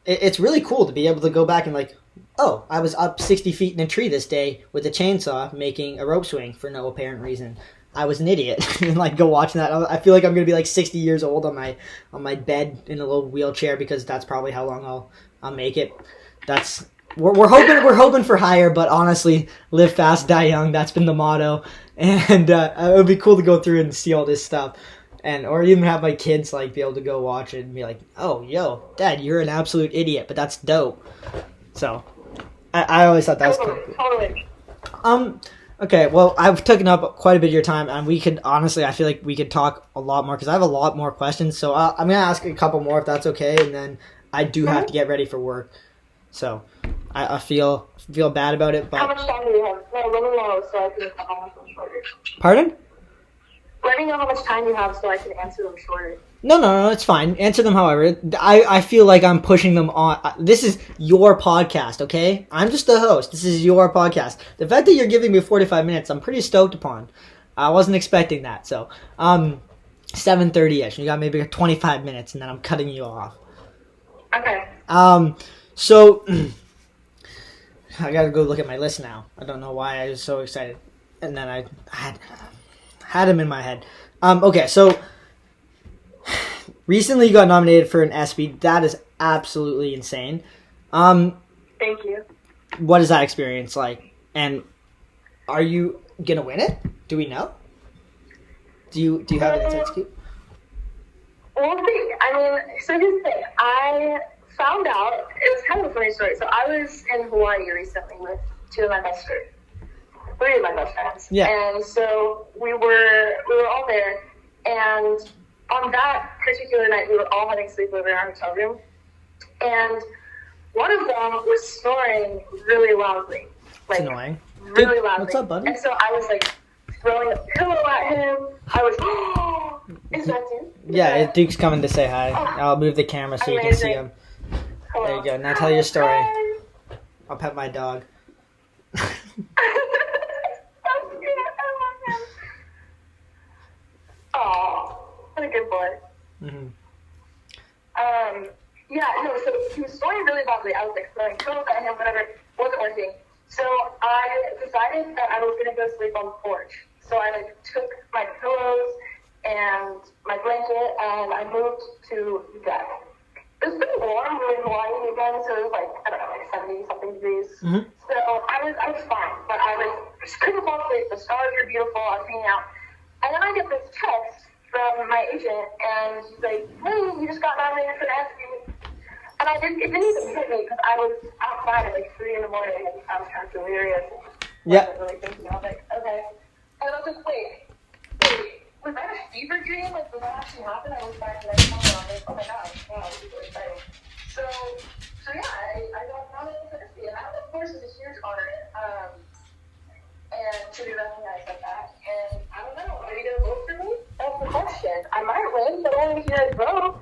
it's really cool to be able to go back and like, oh, I was up 60 feet in a tree this day with a chainsaw making a rope swing for no apparent reason. I was an idiot. And like go watching that. I feel like I'm gonna be like 60 years old on my bed in a little wheelchair because that's probably how long I'll make it. We're hoping for higher, but honestly, live fast, die young. That's been the motto, and it would be cool to go through and see all this stuff. Or even have my kids like be able to go watch it and be like, "Oh, yo, Dad, you're an absolute idiot," but that's dope. So, I always thought that was cool. Totally. Okay, well, I've taken up quite a bit of your time, and we could honestly, I feel like we could talk a lot more because I have a lot more questions. So I'm gonna ask a couple more if that's okay, and then I do have to get ready for work. So I feel bad about it, but how much time do you have? No, let me know so I can answer them shorter. Pardon? Let me know how much time you have so I can answer them shorter. No, it's fine. Answer them however. I feel like I'm pushing them on. This is your podcast, okay? I'm just the host. This is your podcast. The fact that you're giving me 45 minutes, I'm pretty stoked upon. I wasn't expecting that. So, 7:30ish. You got maybe 25 minutes, and then I'm cutting you off. Okay. So I gotta go look at my list now. I don't know why I was so excited, and then I had him in my head. Okay, so recently you got nominated for an ESPY. That is absolutely insane. Thank you. What is that experience like? And are you gonna win it? Do we know? Do you have an inside scoop? We'll see. I mean, so here's the thing. I found out, it was kind of a funny story. So I was in Hawaii recently with three of my best friends. Yeah. And so we were all there, and on that particular night, we were all having sleepover in our hotel room, and one of them was snoring really loudly. Like, it's annoying. Really Dude, loudly. what's up, buddy? And so I was like throwing a pillow at him. I was, oh, is that Duke? Yeah, Duke's coming to say hi. I'll move the camera so you can see him. Hello. There you go. Now tell your story. Hi. I'll pet my dog. Oh, what a good boy. Mm-hmm. Yeah, no, so he was snoring really loudly. I was like throwing pillows at him, whatever. It wasn't working. So I decided that I was going to go sleep on the porch. So I like took my pillows and my blanket and I moved to the deck. It was pretty warm. We were in Hawaii again, so it was like, I don't know, like 70 something degrees. Mm-hmm. So I was fine, but I just couldn't fall asleep. The stars were beautiful. I was hanging out. And then I get this text from my agent, and she's like, "Hey, you just got nominated for the ESPY." And it didn't even hit me because I was outside at like 3 in the morning, and I was kind of delirious. Yeah. I wasn't really thinking. I was like, okay. And I was like, wait, was that a fever dream? Like, did that actually happen? I was back the next morning, and I was like, oh my gosh, wow, this is really exciting. So yeah, I got nominated for the ESPY, and that, of course, is a huge honor. And to be recognized like that. And I don't know, are you going to vote for me? That's the question. I might win, but only if you guys vote.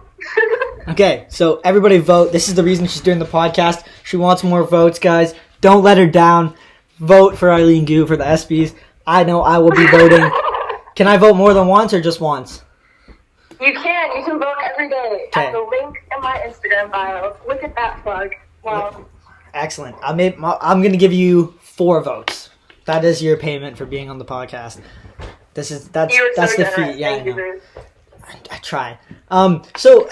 Okay, so everybody vote. This is the reason she's doing the podcast. She wants more votes, guys. Don't let her down. Vote for Eileen Gu for the ESPYs. I know I will be voting. Can I vote more than once or just once? You can. You can vote every day. Okay. At the link in my Instagram bio. Look at that plug. Wow. Excellent. I'm going to give you 4 votes. That is your payment for being on the podcast. That's so the generous. fee. Yeah, Thank you, I know. Bruce. I try. So,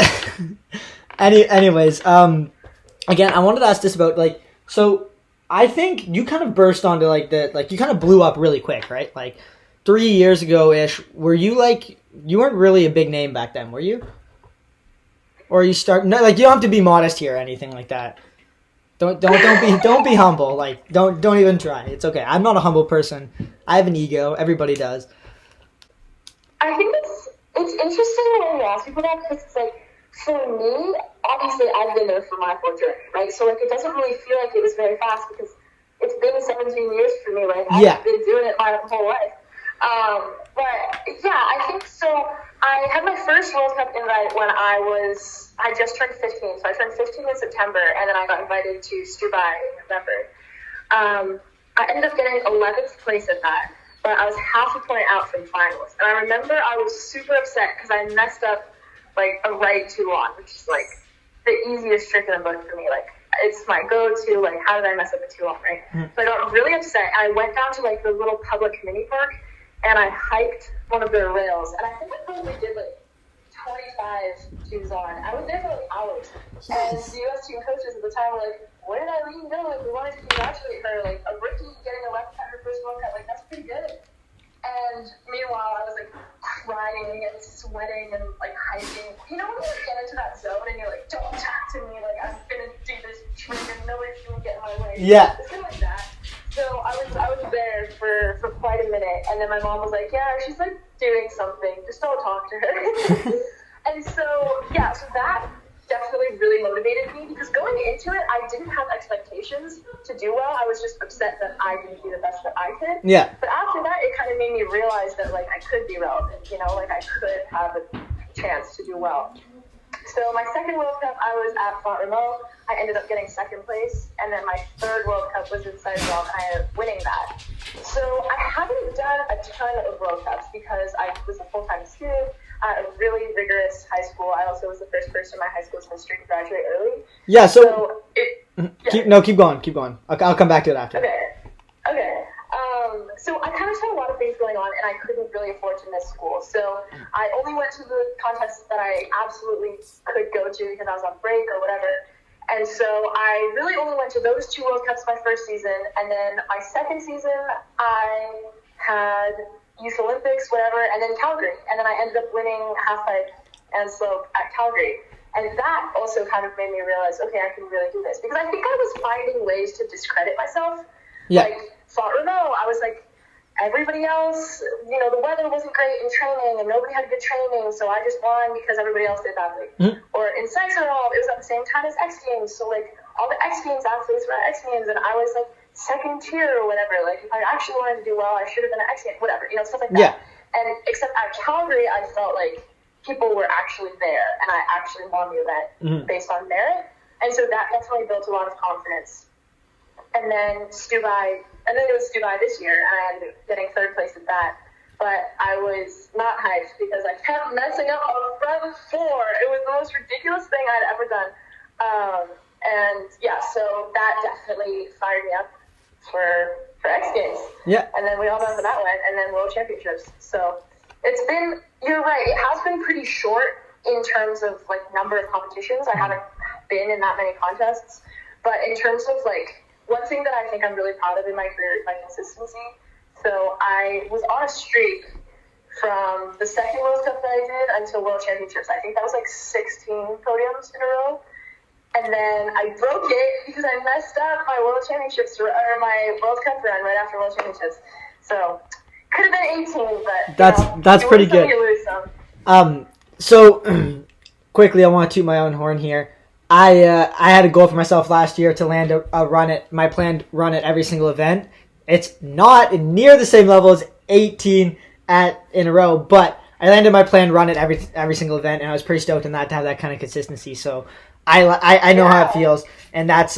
anyways, again, I wanted to ask this about like, so I think you kind of burst onto you kind of blew up really quick, right? Like 3 years ago ish. Were you you weren't really a big name back then, were you? Or you no, you don't have to be modest here or anything like that. Don't be humble. Like don't even try. It's okay. I'm not a humble person. I have an ego. Everybody does. I think it's interesting when you ask people that because it's like, for me, obviously I've been there for my whole journey, right? So, like, it doesn't really feel like it was very fast because it's been 17 years for me, right? I've been doing it my whole life. But, yeah, I think so. I had my first World Cup invite when I just turned 15. So I turned 15 in September, and then I got invited to Dubai in November. I ended up getting 11th place at that, but I was half a point out from finals. And I remember I was super upset because I messed up, like, a right two-on, which is, like, the easiest trick in the book for me. Like, it's my go-to, like, how did I mess up a two-on, right? So I got really upset. I went down to, like, the little public mini park, and I hiked one of their rails. And I think I probably did, like, 25 twos on. I was there for, like, hours. And the U.S. team coaches at the time were like, where did Eileen go? Like, we wanted to congratulate her. Like, a rookie getting a left cut her first World Cup. Like, that's pretty good. And meanwhile, I was, like, crying and sweating and, like, hiking. You know when you get into that zone and you're like, don't talk to me. Like, I'm going to do this trick and nobody's going to get in my way. Yeah. It's kind of like that. So I was there for quite a minute. And then my mom was like, yeah, she's, like, doing something. Just don't talk to her. And so, yeah, so that definitely really motivated me because going into it, I didn't have expectations to do well. I was just upset that I didn't do the best that I could. Yeah. But after that, it kind of made me realize that, like, I could be relevant, you know, like, I could have a chance to do well. So my second World Cup, I was at Font Romeu. I ended up getting second place. And then my third World Cup was in Senegal, and I ended up winning that. So I haven't done a ton of World Cups because I was a full-time student at a really rigorous high school. I also was the first person in my high school's history to graduate early. Yeah, keep going. I'll come back to it after. Okay. So I kind of had a lot of things going on, and I couldn't really afford to miss school. So I only went to the contests that I absolutely could go to because I was on break or whatever. And so I really only went to those two World Cups my first season, and then my second season I had Youth Olympics, whatever, and then Calgary. And then I ended up winning half-pipe and slope at Calgary. And that also kind of made me realize, okay, I can really do this. Because I think I was finding ways to discredit myself. Yeah. Like, Font Romeu, I was like, everybody else, you know, the weather wasn't great in training, and nobody had good training, so I just won because everybody else did badly. Mm-hmm. Or in Senegal, it was at the same time as X Games, so, like, all the X Games athletes were at X Games, and I was, like, second tier or whatever. Like, if I actually wanted to do well, I should have been at X Games, whatever, you know, stuff like that. Yeah. And except at Calgary, I felt like people were actually there, and I actually won the event based on merit. And so that definitely built a lot of confidence. And then it was Dubai this year, and I ended up getting third place at that. But I was not hyped because I kept messing up on front four. It was the most ridiculous thing I'd ever done. And yeah, so that definitely fired me up for X Games. Yeah. And then we all know how that went, and then World Championships. So it's been, you're right, it has been pretty short in terms of, like, number of competitions. I haven't been in that many contests. But in terms of, like, one thing that I think I'm really proud of in my career is my consistency. So I was on a streak from the second World Cup that I did until World Championships. I think that was like 16 podiums in a row. And then I broke it because I messed up my World Championships or my World Cup run right after World Championships. So could have been 18, but that's pretty good. You lose some. So quickly, I want to toot my own horn here. I had a goal for myself last year to land a run at my planned run at every single event. It's not near the same level as 18 in a row, but I landed my planned run at every single event, and I was pretty stoked on that to have that kind of consistency. So I know how it feels, and that's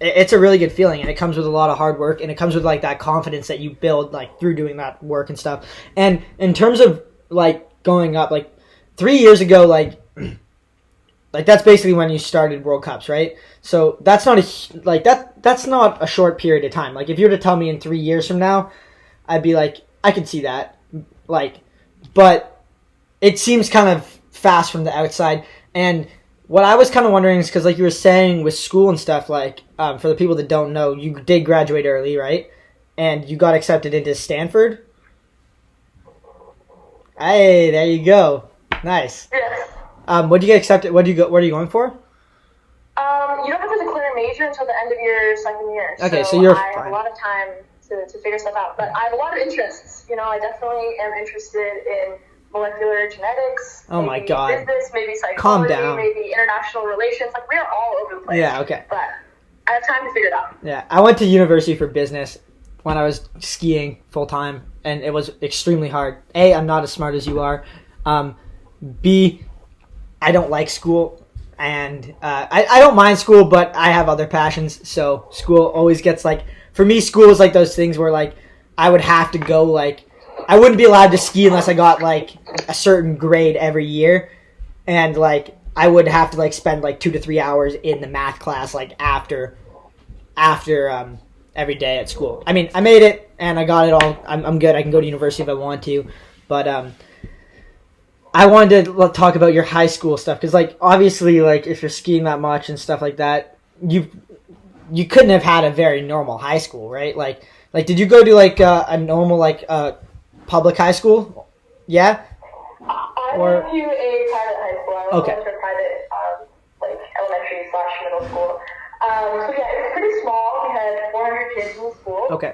it's a really good feeling, and it comes with a lot of hard work, and it comes with, like, that confidence that you build, like, through doing that work and stuff. And in terms of, like, going up, like, 3 years ago, like that's basically when you started World Cups, right? So that's not that's not a short period of time. Like, if you were to tell me in 3 years from now, I'd be like, I can see that. Like, but it seems kind of fast from the outside. And what I was kind of wondering is, because, like you were saying with school and stuff, like, for the people that don't know, you did graduate early, right? And you got accepted into Stanford. Hey, there you go. Nice. Yes. What did you get accepted? What are you going for? You don't have to declare a major until the end of your second year. Okay, so you're I have a lot of time to figure stuff out. But I have a lot of interests. You know, I definitely am interested in molecular genetics. Oh my God. Business, maybe psychology, Calm down. maybe international relations. Like, we are all over the place. Yeah, okay. But I have time to figure it out. Yeah, I went to university for business when I was skiing full time, and it was extremely hard. A, I'm not as smart as you are. B, I don't like school, and I don't mind school, but I have other passions, so school always gets, like, for me, school is like those things where, like, I would have to go, like, I wouldn't be allowed to ski unless I got, like, a certain grade every year, and, like, I would have to, like, spend, like, 2 to 3 hours in the math class, like, after every day at school. I mean, I made it, and I got it all. I'm good. I can go to university if I want to, but I wanted to talk about your high school stuff, because, like, obviously, like, if you're skiing that much and stuff like that, you couldn't have had a very normal high school, right? Like did you go to, like, a normal, like, public high school? Yeah? I went to a private high school. I went Okay. to a private, like, elementary/middle school. So yeah, it was pretty small. We had 400 kids in the school. Okay.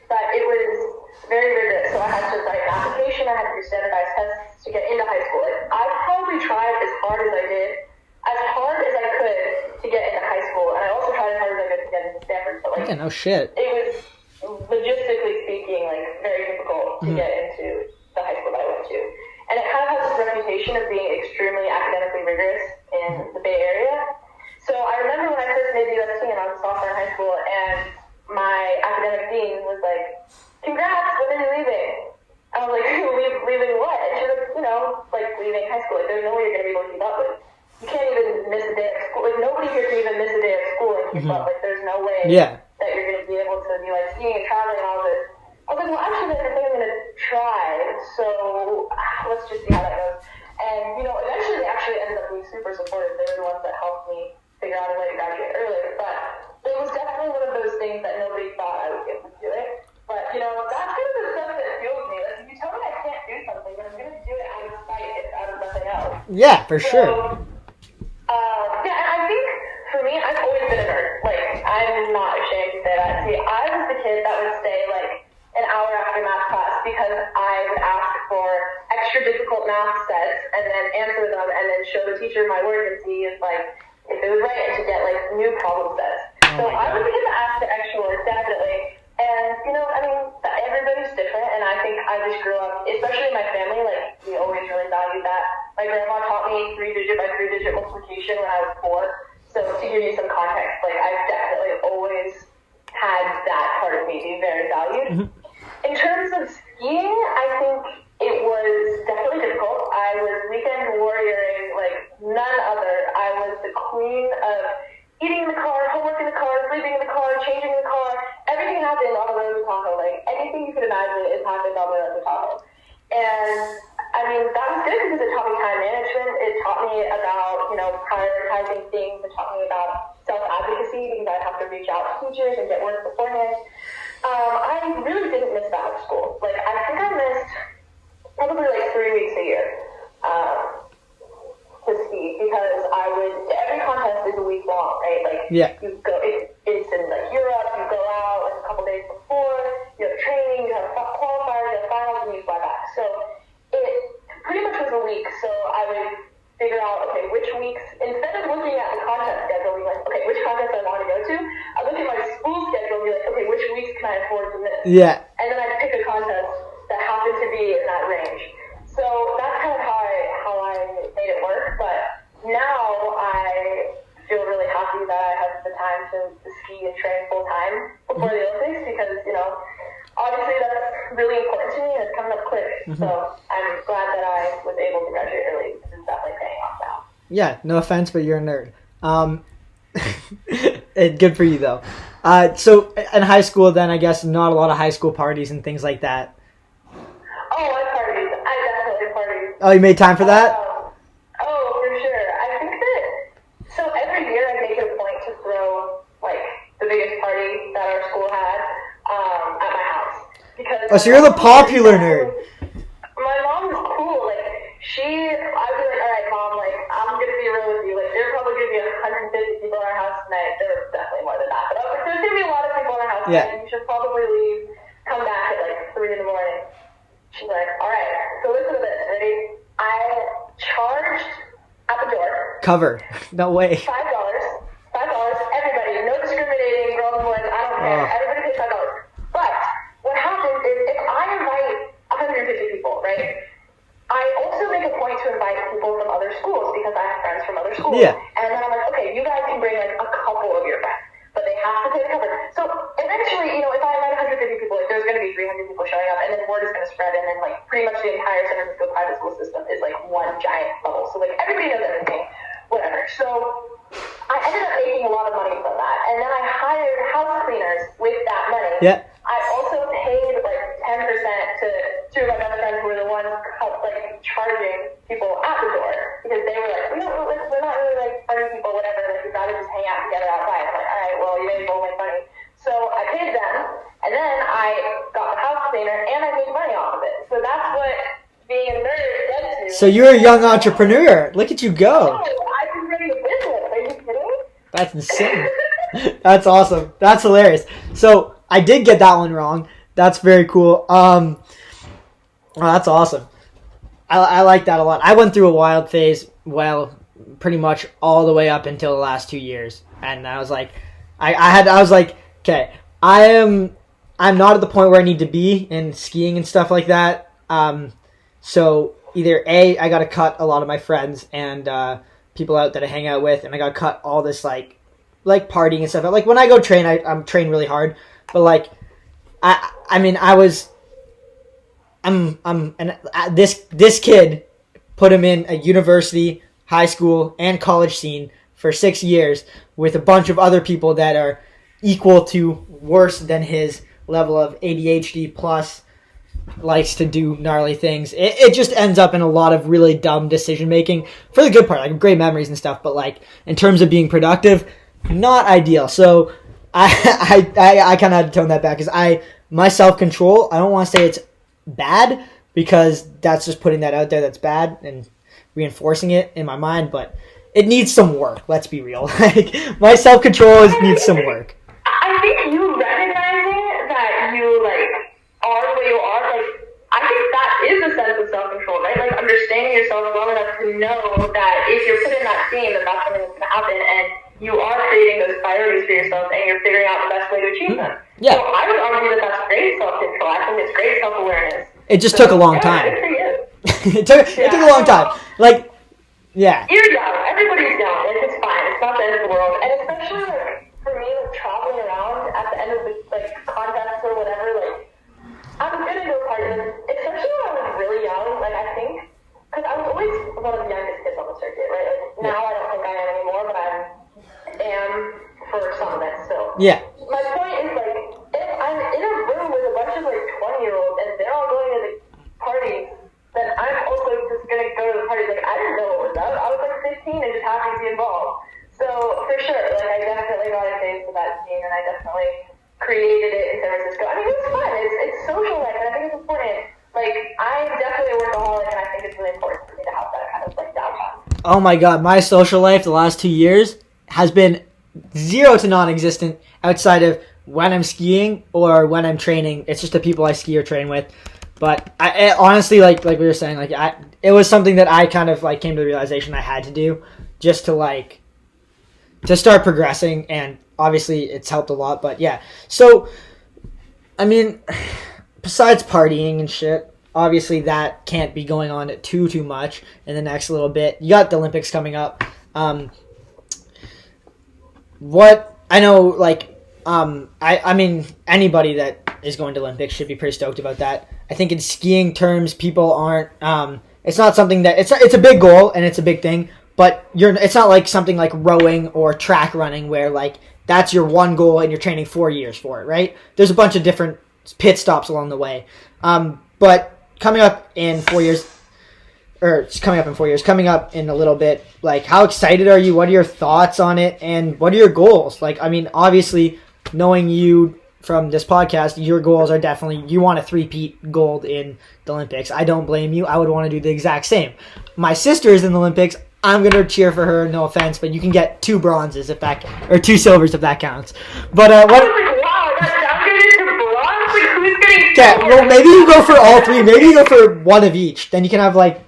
But it was very rigorous. So I had to write an application. I had to do standardized tests to get into high school. Like, I probably tried as hard as I could to get into high school. And I also tried as hard as I could to get into Stanford. But, like, Yeah, no shit. it was, logistically speaking, like, very difficult to get into the high school that I went to. And it kind of has this reputation of being extremely academically rigorous in the Bay Area. So I remember when I first made the USC and I was a sophomore in high school, and my academic dean was like, "Congrats, when are you leaving?" I was like, leaving what? And she was like, like, leaving high school. Like, there's no way you're going to be able to keep up with. You can't even miss a day of school. Like, nobody here can even miss a day of school and keep up. Like, there's no way that you're going to be able to be, like, skiing and traveling and all this. I was like, well, actually, I think I'm going to try. So let's just see how that goes. And, eventually they actually ended up being super supportive. They were the ones that helped me figure out a way to graduate earlier. But it was definitely one of those things that nobody thought I would be able to do it. But, that's kind of the stuff that fuels me. Like, if you tell me I can't do something, then I'm going to do it out of spite, if out of nothing else. Yeah, for sure. Yeah, and I think, for me, I've always been a nerd. Like, I'm not ashamed to say that. See, I was the kid that would stay, like, an hour after math class because I would ask for extra difficult math sets and then answer them and then show the teacher my work and see if it was right, and to get, like, new problem sets. So I was the kid that asked for extra work, definitely. And, everybody's different, and I think I just grew up, especially in my family, like, we always really valued that. My grandma taught me 3-digit by 3-digit multiplication when I was 4. So to give you some context, like, I've definitely always had that part of me be very valued. In terms of skiing, I think it was definitely difficult. I was weekend warrioring like none other. I was the queen of eating in the car, homework in the car, sleeping in the car, changing in the car. Everything happened on the road to Tahoe. Like, anything you could imagine has happened on the road to Tahoe. And, that was good because it taught me time management. It taught me about, prioritizing things. It taught me about self-advocacy because I'd have to reach out to teachers and get work beforehand. I really didn't miss that much school. Like, I think I missed probably like 3 weeks a year to ski because every contest is a week long, right? Like, you go, it's in like Europe, you go out like a couple days before, you have training, you have qualifiers, you have finals, and you fly back. So it pretty much was a week. So I would figure out, okay, which weeks, instead of looking at the contest schedule, being like, okay, which contest I want to go to, I look at my school schedule and be like, okay, which weeks can I afford to miss? Yeah. And then I'd pick a contest that happened to be in that range. So that's kind of how I made it work. But now I feel really happy that I have the time to ski and train full time before the Olympics because, obviously that's really important to me and it's coming up quick. So I'm glad that I was able to graduate early because it's definitely paying off now. Yeah, no offense, but you're a nerd. Good for you, though. So in high school, then, I guess not a lot of high school parties and things like that. Oh, I partied. I definitely partied. Oh, you made time for that? For sure. I think that, so every year I make it a point to throw, like, the biggest party that our school had at my house. Because so you're the popular nerd. My mom was cool. Like, I'd be like, all right, Mom, like, I'm going to be real with you. Like, there are probably going to be 150 people in our house tonight. There were definitely more than that. But I was like, there's going to be a lot of people in our house tonight, and you should probably leave, come back at, like, 3 in the morning. She's like, all right, so listen to this, ready? cover? No way. $5. Everybody, no discriminating, girls, boys, I don't care. Everybody pays $5. But what happens is if I invite 150 people, right? I also make a point to invite people from other schools because I have friends from other schools. Yeah. And then I'm like, okay, you guys can bring like a couple of your friends, but they have to pay the cover. So eventually, if I invite 150 people, like, there's going to be 300 people showing up, and then word is going to spread, and then like pretty much the entire San Francisco private school system is like one giant bubble. So like everybody knows everything, whatever. So I ended up making a lot of money from that, and then I hired house cleaners with that money. Yeah. I also paid like 10% to two of my best friends who were the ones like charging people at the door because they were like, we're not really like party people, whatever. Like we'd rather just hang out together outside. I'm like, all right, well, you may as well make money. So I paid them, and then I got the house cleaner, and I made money off of it. So that's what being a nerd led to. So you're a young entrepreneur. Look at you go. Oh, I've been running a business. Are you kidding? That's insane. That's awesome. That's hilarious. So I did get that one wrong. That's very cool. Oh, that's awesome. I like that a lot. I went through a wild phase, well, pretty much all the way up until the last 2 years, and I was like, I was like, okay, I'm not at the point where I need to be in skiing and stuff like that. So either A, I got to cut a lot of my friends and people out that I hang out with, and I got to cut all this like partying and stuff. Like when I go train, I'm train really hard, but like this kid put him in a university, high school, and college scene for 6 years with a bunch of other people that are equal to worse than his level of ADHD plus likes to do gnarly things. It just ends up in a lot of really dumb decision making for the good part, like great memories and stuff, but like in terms of being productive, not ideal. So I kind of had to tone that back because my self-control, I don't want to say it's bad because that's just putting that out there that's bad and reinforcing it in my mind, but it needs some work. Let's be real. Like my self-control needs some work. I think you recognizing that you like are the way you are, like I think that is a sense of self-control, right? Like understanding yourself well enough to know that if you're put in that scene, that that's something that's going to happen, and you are creating those priorities for yourself, and you're figuring out the best way to achieve them. Yeah. So I would argue that that's great self-control. I think it's great self-awareness. It just took a long time. Good for you. it took a long time. Like, yeah. You're young. Everybody's young. Like, it's fine. It's not the end of the world. And especially, like, for me, like, traveling around at the end of the, like, contest or whatever, like, I'm gonna go party. Especially when I was really young, like, I think, because I was always one of the youngest kids on the circuit, right? Like, now I don't think I am anymore, but I am for some of it still. Yeah. My point is, like, if I'm in a room with a bunch of, like, 20-year-olds and they're all going to the party, then I'm also just going to go to the party. Like, I didn't know what was up. I was, like, 15 and just happy to be involved. So, for sure, like, I definitely got a taste of that scene, and I definitely created it in San Francisco. I mean, it's fun. It's social life, and I think it's important. Like, I'm definitely a workaholic, and I think it's really important for me to have that kind of, like, downtime. Oh, my God. My social life the last 2 years has been zero to non-existent outside of when I'm skiing or when I'm training. It's just the people I ski or train with. But I honestly, like we were saying, like it was something that I kind of like came to the realization I had to do just to start progressing, and obviously it's helped a lot. But yeah, so I mean, besides partying and shit, obviously that can't be going on too much in the next little bit. You got the Olympics coming up. What I know, like, I mean, anybody that is going to Olympics should be pretty stoked about that. I think in skiing terms, people aren't. It's not something that it's a big goal and it's a big thing, but it's not like something like rowing or track running where like that's your one goal and you're training 4 years for it, right? There's a bunch of different pit stops along the way. But coming up in 4 years. Coming up in a little bit, like, how excited are you? What are your thoughts on it? And what are your goals? Like, I mean, obviously, knowing you from this podcast, your goals are definitely, you want a three-peat gold in the Olympics. I don't blame you. I would want to do the exact same. My sister is in the Olympics. I'm going to cheer for her, no offense, but you can get 2 bronzes or 2 silvers if that counts. But, what... Wow, that's downgraded to bronze? Like, who's getting... Yeah, well, maybe you go for all 3. Maybe you go for 1 of each. Then you can have, like,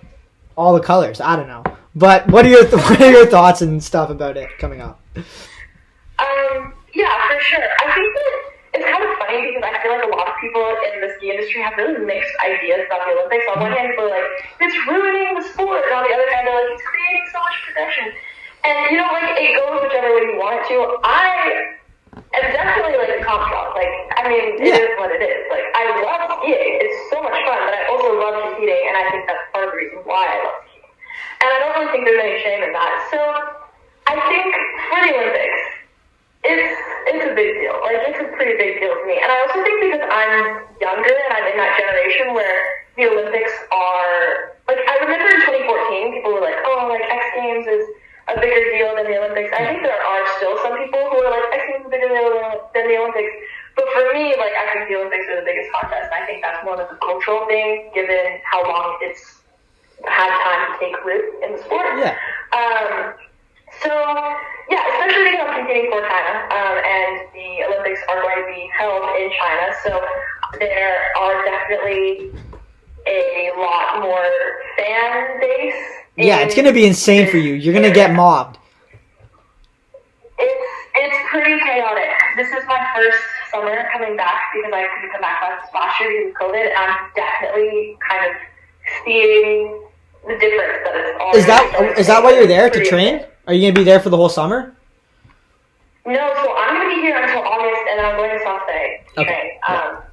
all the colors. I don't know. But what are your thoughts and stuff about it coming up? Yeah, for sure. I think that it's kind of funny because I feel like a lot of people in the ski industry have really mixed ideas about the Olympics. On one hand, people are like, it's ruining the sport, and on the other hand, they're like, it's creating so much progression. And, like, it goes whichever way you want it to. I am definitely, like, a comp drop. Like, I mean, it is what it is. Like, I love skiing. It's so much fun, but I also love competing, and I think that's part of the reason why I love skiing. And I don't really think there's any shame in that. So, I think for the Olympics, it's a big deal. Like, it's a pretty big deal to me. And I also think because I'm younger and I'm in that generation where the Olympics are, like, I remember in 2014, people were like, oh, like, X Games is a bigger deal than the Olympics. I think there are still some people who are like, X Games is bigger than the Olympics. But for me, like, I think the Olympics are the biggest contest. And I think that's more of a cultural thing, given how long it's had time to take root in the sport. Yeah. So, yeah, especially because I'm competing for China, and the Olympics are going to be held in China, so there are definitely a lot more fan base. Yeah, it's going to be insane for you. You're going to get mobbed. It's pretty chaotic. This is my first summer coming back because I couldn't come back last year because of COVID, and I'm definitely kind of seeing the difference that it's all. Is that why you're there to train? Are you going to be there for the whole summer? No, so I'm going to be here until August, and I'm going to South Bay to train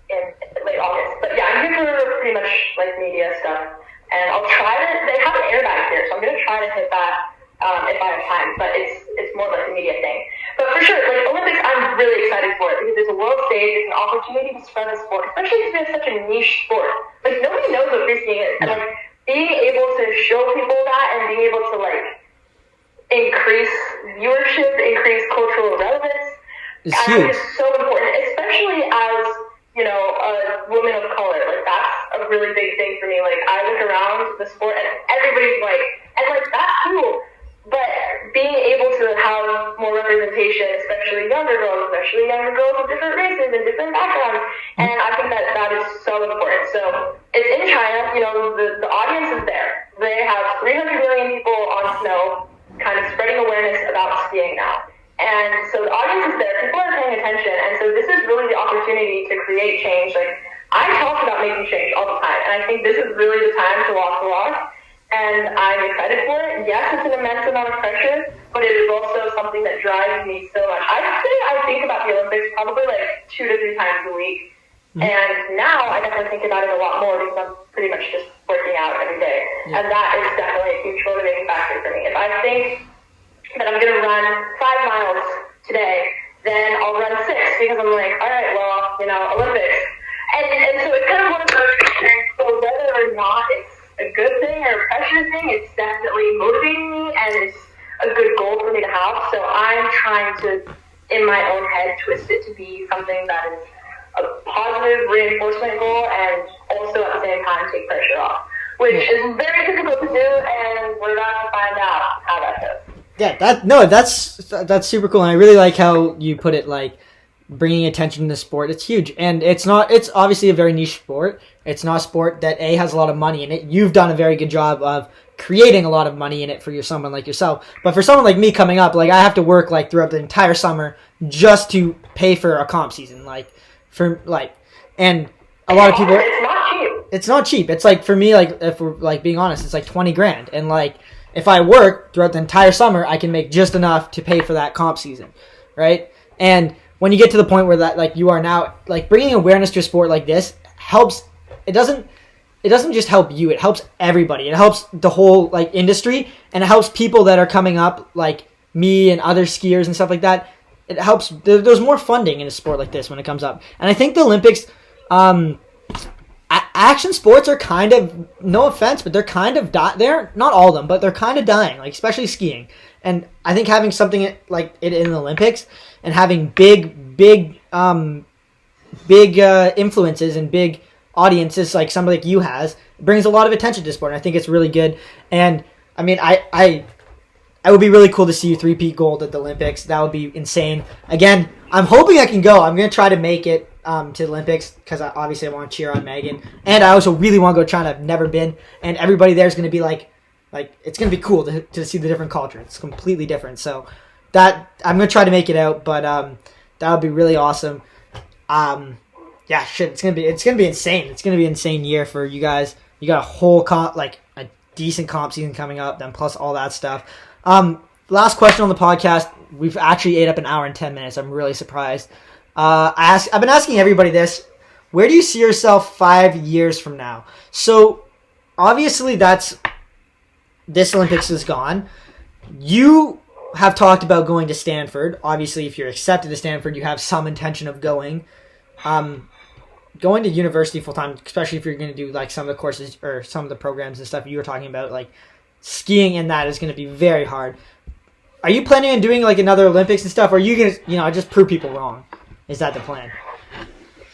in late August. But yeah, I'm here for pretty much like media stuff, and I'll try to. They have an airbag here, so I'm going to try to hit that if I have time. But it's more like a media thing. But for sure, like Olympics, I'm really excited for it because it's a world stage. It's an opportunity to spread the sport, especially because it's such a niche sport. Like nobody knows what freeskiing is, and like being able to show people that and being able to like increase viewership, increase cultural relevance. It's huge. It's so important, especially as, a woman of color. Like, that's a really big thing for me. Like, I look around the sport and everybody's white. And, like, that's cool. But being able to have more representation, especially younger girls of different races and different backgrounds. And I think that is so important. So, it's in China. The audience is there. They have 300 million people on snow, kind of spreading awareness about skiing now. And so the audience is there, people are paying attention, and so this is really the opportunity to create change. Like, I talk about making change all the time, and I think this is really the time to walk the walk, and I'm excited for it. Yes, it's an immense amount of pressure, but it is also something that drives me so much. I think about the Olympics probably like 2 to 3 times a week, and now I definitely think about it a lot more because I'm pretty much just working out every day. Yeah. And that is definitely a huge motivating factor for me. If I think that I'm going to run 5 miles today, then I'll run 6 because I'm like, all right, well, Olympics. And so it's kind of one of those things. So whether or not it's a good thing or a pressure thing, it's definitely motivating me and it's a good goal for me to have. So I'm trying to, in my own head, twist it to be something that is a positive reinforcement goal and also at the same time take pressure off, which is very difficult to do, and we're about to find out how that goes. Yeah, that's super cool, and I really like how you put it, like bringing attention to the sport. It's huge, and it's obviously a very niche sport. It's not a sport that has a lot of money in it. You've done a very good job of creating a lot of money in it for someone like yourself. But for someone like me coming up, like I have to work like throughout the entire summer just to pay for a comp season, and a lot of people. It's not cheap. It's not cheap. It's like, for me, like if we're like being honest, it's like $20,000, and like if I work throughout the entire summer, I can make just enough to pay for that comp season, right? And when you get to the point where that, like, you are now, like, bringing awareness to a sport like this helps. It doesn't just help you. It helps everybody. It helps the whole, like, industry, and it helps people that are coming up, like me and other skiers and stuff like that. It helps. There's more funding in a sport like this when it comes up. And I think the Olympics, action sports are kind of, no offense, but they're kind of they're not all of them, but they're kind of dying, like especially skiing. And I think having something like it in the Olympics and having big influences and big audiences like somebody like you has brings a lot of attention to sport. And I think it's really good. And I mean, I would be really cool to see you three-peat gold at the Olympics. That would be insane. Again, I'm hoping I can go. I'm going to try to make it to the Olympics because obviously I want to cheer on Megan. And I also really want to go to China. I've never been. And everybody there is going to be like like it's gonna be cool to see the different culture. It's completely different. So that I'm gonna try to make it out, but that would be really awesome. Yeah, shit, it's gonna be insane. It's gonna be an insane year for you guys. You got a whole a decent comp season coming up, then plus all that stuff. Last question on the podcast. We've actually ate up an hour and 10 minutes. I'm really surprised. I've been asking everybody this. Where do you see yourself 5 years from now? So obviously this Olympics is gone. You have talked about going to Stanford. Obviously, if you're accepted to Stanford, you have some intention of going. Going to university full time, especially if you're going to do like some of the courses or some of the programs and stuff you were talking about, like skiing and that is going to be very hard. Are you planning on doing like another Olympics and stuff? Or are you going to, just prove people wrong? Is that the plan?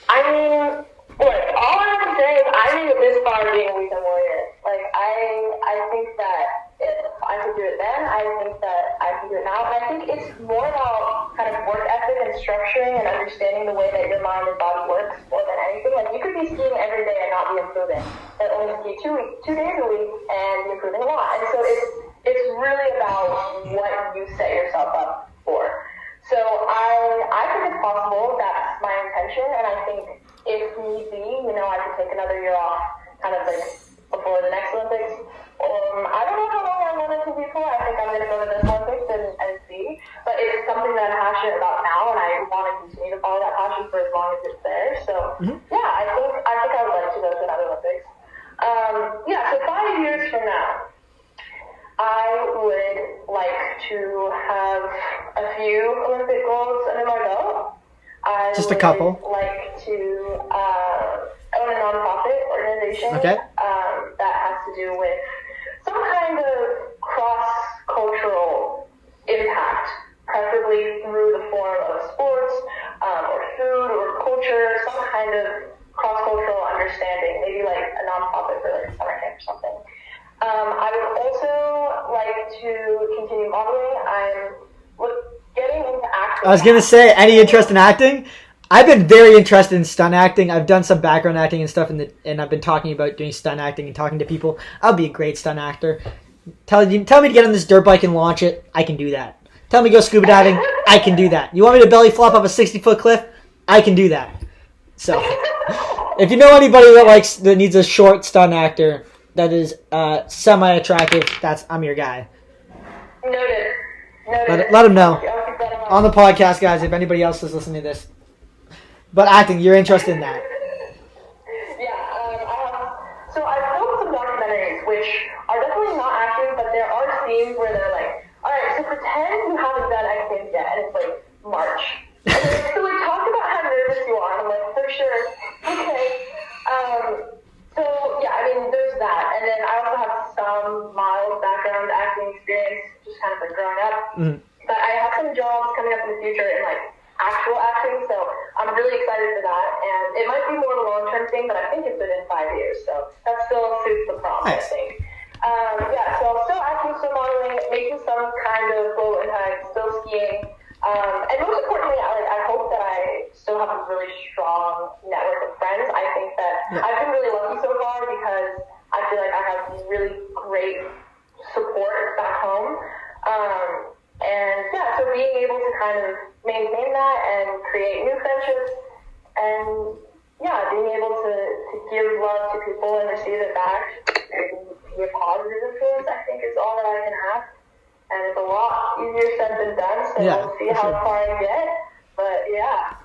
I mean, look, all I can say is I made it this far being a weekend warrior. Like, I think that if I could do it then, I think that I can do it now. And I think it's more about kind of work ethic and structuring and understanding the way that your mind and body works more than anything. Like, you could be skiing every day and not be improving, but only ski 2 days a week and be improving a lot. And so it's really about what you set yourself up for. So I think it's possible. That's my intention, and I think if need be, I could take another year off, kind of like before the next Olympics. I don't know how long I'm going to be for. I think I'm going to go to this Olympics and see. But it's something that I'm passionate about now, and I want to continue to follow that passion for as long as it's there. So yeah, I think I would like to go to another Olympics. So 5 years from now, I would like to have a few Olympic goals under my belt. Just a couple. I would like to own a nonprofit organization that has to do with some kind of cross-cultural impact, preferably through the form of sports or food or culture, some kind of cross-cultural understanding, maybe like a nonprofit for like summer camp or something. I would also like to continue modeling. I'm getting into acting. I was going to say, any interest in acting? I've been very interested in stunt acting. I've done some background acting and stuff, and I've been talking about doing stunt acting and talking to people. I'll be a great stunt actor. Tell me to get on this dirt bike and launch it. I can do that. Tell me to go scuba diving. I can do that. You want me to belly flop off a 60-foot cliff? I can do that. So, if you know anybody that needs a short stunt actor that is semi-attractive, I'm your guy. Noted. Let them know on the podcast, guys, if anybody else is listening to this. But acting, you're interested in that. So I've filmed some documentaries, which are definitely not acting, but there are scenes where they're like, all right, so pretend you haven't done X Games yet, and it's like March. So we talk about how nervous you are, and I'm like, for sure, okay. So yeah, I mean, there's that, and then I also have some mild background acting experience, just kind of like growing up. But I have some jobs coming up in the future in like actual acting, so I'm really excited for that, and it might be more of a long-term thing, but I think it's within 5 years, so that still suits the prompt, nice. I think. So I'm still acting, still modeling, making some kind of flow impact, still skiing, and most importantly, I hope that I still have a really strong network of friends. I think that I've been really lucky so far because I feel like I have really great support back home, so being able to kind of maintain that and create new friendships and being able to give love to people and receive it back and be a positive influence, I think is all that I can ask. And it's a lot easier said than done, so we'll see how far I get. But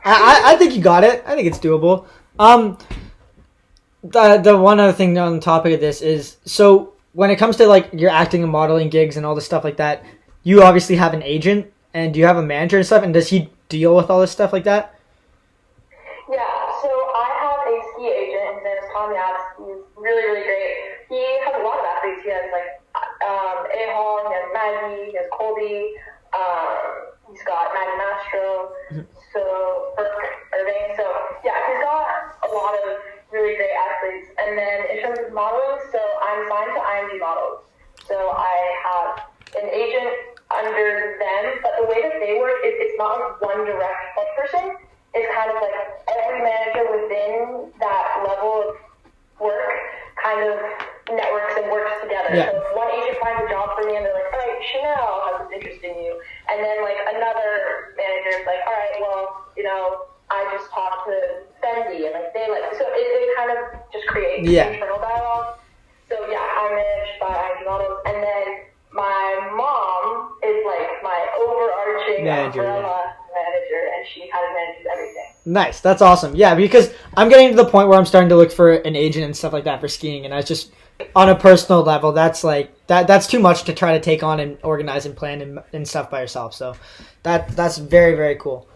I think you got it. I think it's doable. The one other thing on the topic of this is, so when it comes to like your acting and modeling gigs and all this stuff like that, you obviously have an agent, and do you have a manager and stuff, and does he deal with all this stuff like that? Yeah, so I have a ski agent. His name is Tom Yaps. He's really, really great. He has a lot of athletes. He has like A-Hall, he has Maggie, he has Colby, he's got Maggie Mastro, so Burke Irving. So yeah, he's got a lot of really great athletes. And then in terms of modeling, so I'm signed to IMG Models. So I have an agent under them, but the way that they work is it's not like one direct point person. It's kind of like every manager within that level of work kind of networks and works together. together. Yeah. So if one agent finds a job for me and they're like, all right, Chanel has this interest in you. And then like another manager is like, all right, well, I just talked to Fendi, and like so it kind of just creates internal dialogue. So yeah, I'm managed by IG models, and then my mom is like my overarching umbrella manager, and she kind of manages everything. Nice, that's awesome. Yeah, because I'm getting to the point where I'm starting to look for an agent and stuff like that for skiing, and I just on a personal level, that's like that's too much to try to take on and organize and plan and stuff by yourself. So that's very, very cool.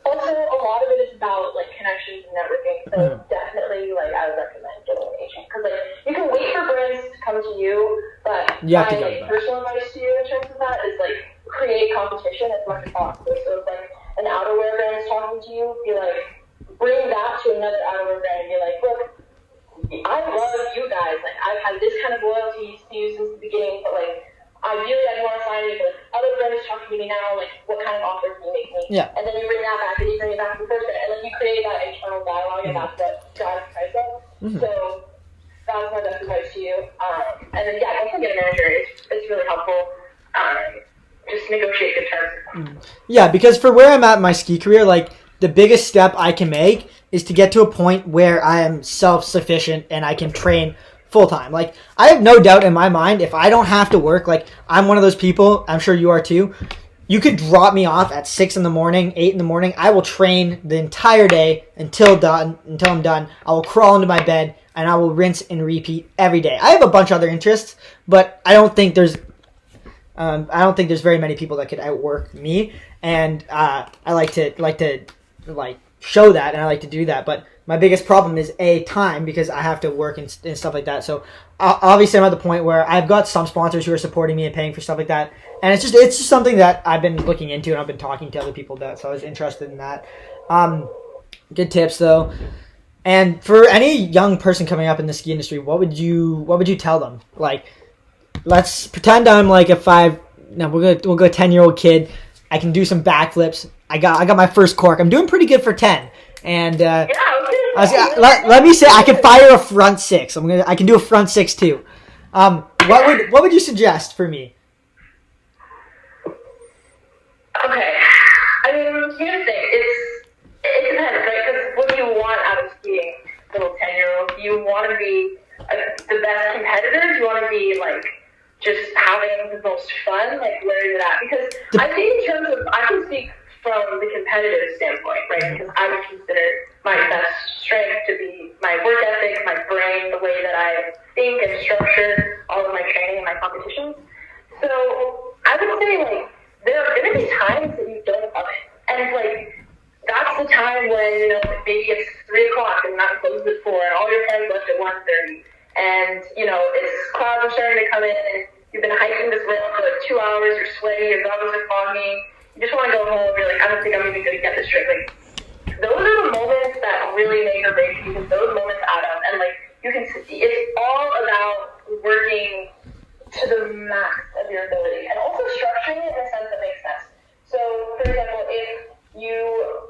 Also, a lot of it is about like connections and networking. So definitely, like I would recommend getting an agent because like you can wait for brands to come to you, but my personal advice to you in terms of that is like create competition as much as possible. So if like an outerwear brand is talking to you, be like bring that to another outerwear brand and be like, look, I love you guys. Like I've had this kind of loyalty to you since the beginning, but like ideally I don't want to sign you, but other brands talking to me now, like what kind of offer can you make me? Yeah. And then you bring that back and you bring it back to the person, and then you create that internal dialogue, and that's what drives the price up. So that was my best advice to you. And then yeah, also get a manager. It's really helpful. Just negotiate good terms. Yeah, because for where I'm at in my ski career, like the biggest step I can make is to get to a point where I am self-sufficient and I can train full-time. Like, I have no doubt in my mind, if I don't have to work, like, I'm one of those people, I'm sure you are too, you could drop me off at 6 in the morning, 8 in the morning, I will train the entire day until I'm done. I will crawl into my bed, and I will rinse and repeat every day. I have a bunch of other interests, but I don't think there's very many people that could outwork me, and I like to show that, and I like to do that, but my biggest problem is time, because I have to work and stuff like that. So obviously I'm at the point where I've got some sponsors who are supporting me and paying for stuff like that, and it's just something that I've been looking into and I've been talking to other people about, so I was interested in that. Good tips though. And for any young person coming up in the ski industry, what would you tell them? Like, let's pretend I'm like we'll go 10-year-old kid. I can do some backflips. I got my first cork. I'm doing pretty good for 10. And let me say I can fire a front six. I can do a front six too. What would you suggest for me? Okay, I mean, here's the thing. It depends, right? Because what do you want out of skiing, little 10-year-old? Do you want to be the best competitor? Do you want to be like just having the most fun? Like, where is it at? Because I think in terms of, I can speak from the competitive standpoint, right? Because I would consider my best strength to be my work ethic, my brain, the way that I think and structure all of my training and my competitions. So I would say, like, there are going to be times that you don't love it. And, like, that's the time when, maybe it's 3 o'clock and not closed at 4 and all your friends left at 1:30. And, it's clouds are starting to come in and you've been hiking this rail for like 2 hours, you're sweaty, your goggles are foggy. You just want to go home, you're like, I don't think I'm even going to get this trip. Like, those are the moments that really make or break you, because those moments add up. And, like, it's all about working to the max of your ability. And also structuring it in a sense that makes sense. So, for example, if you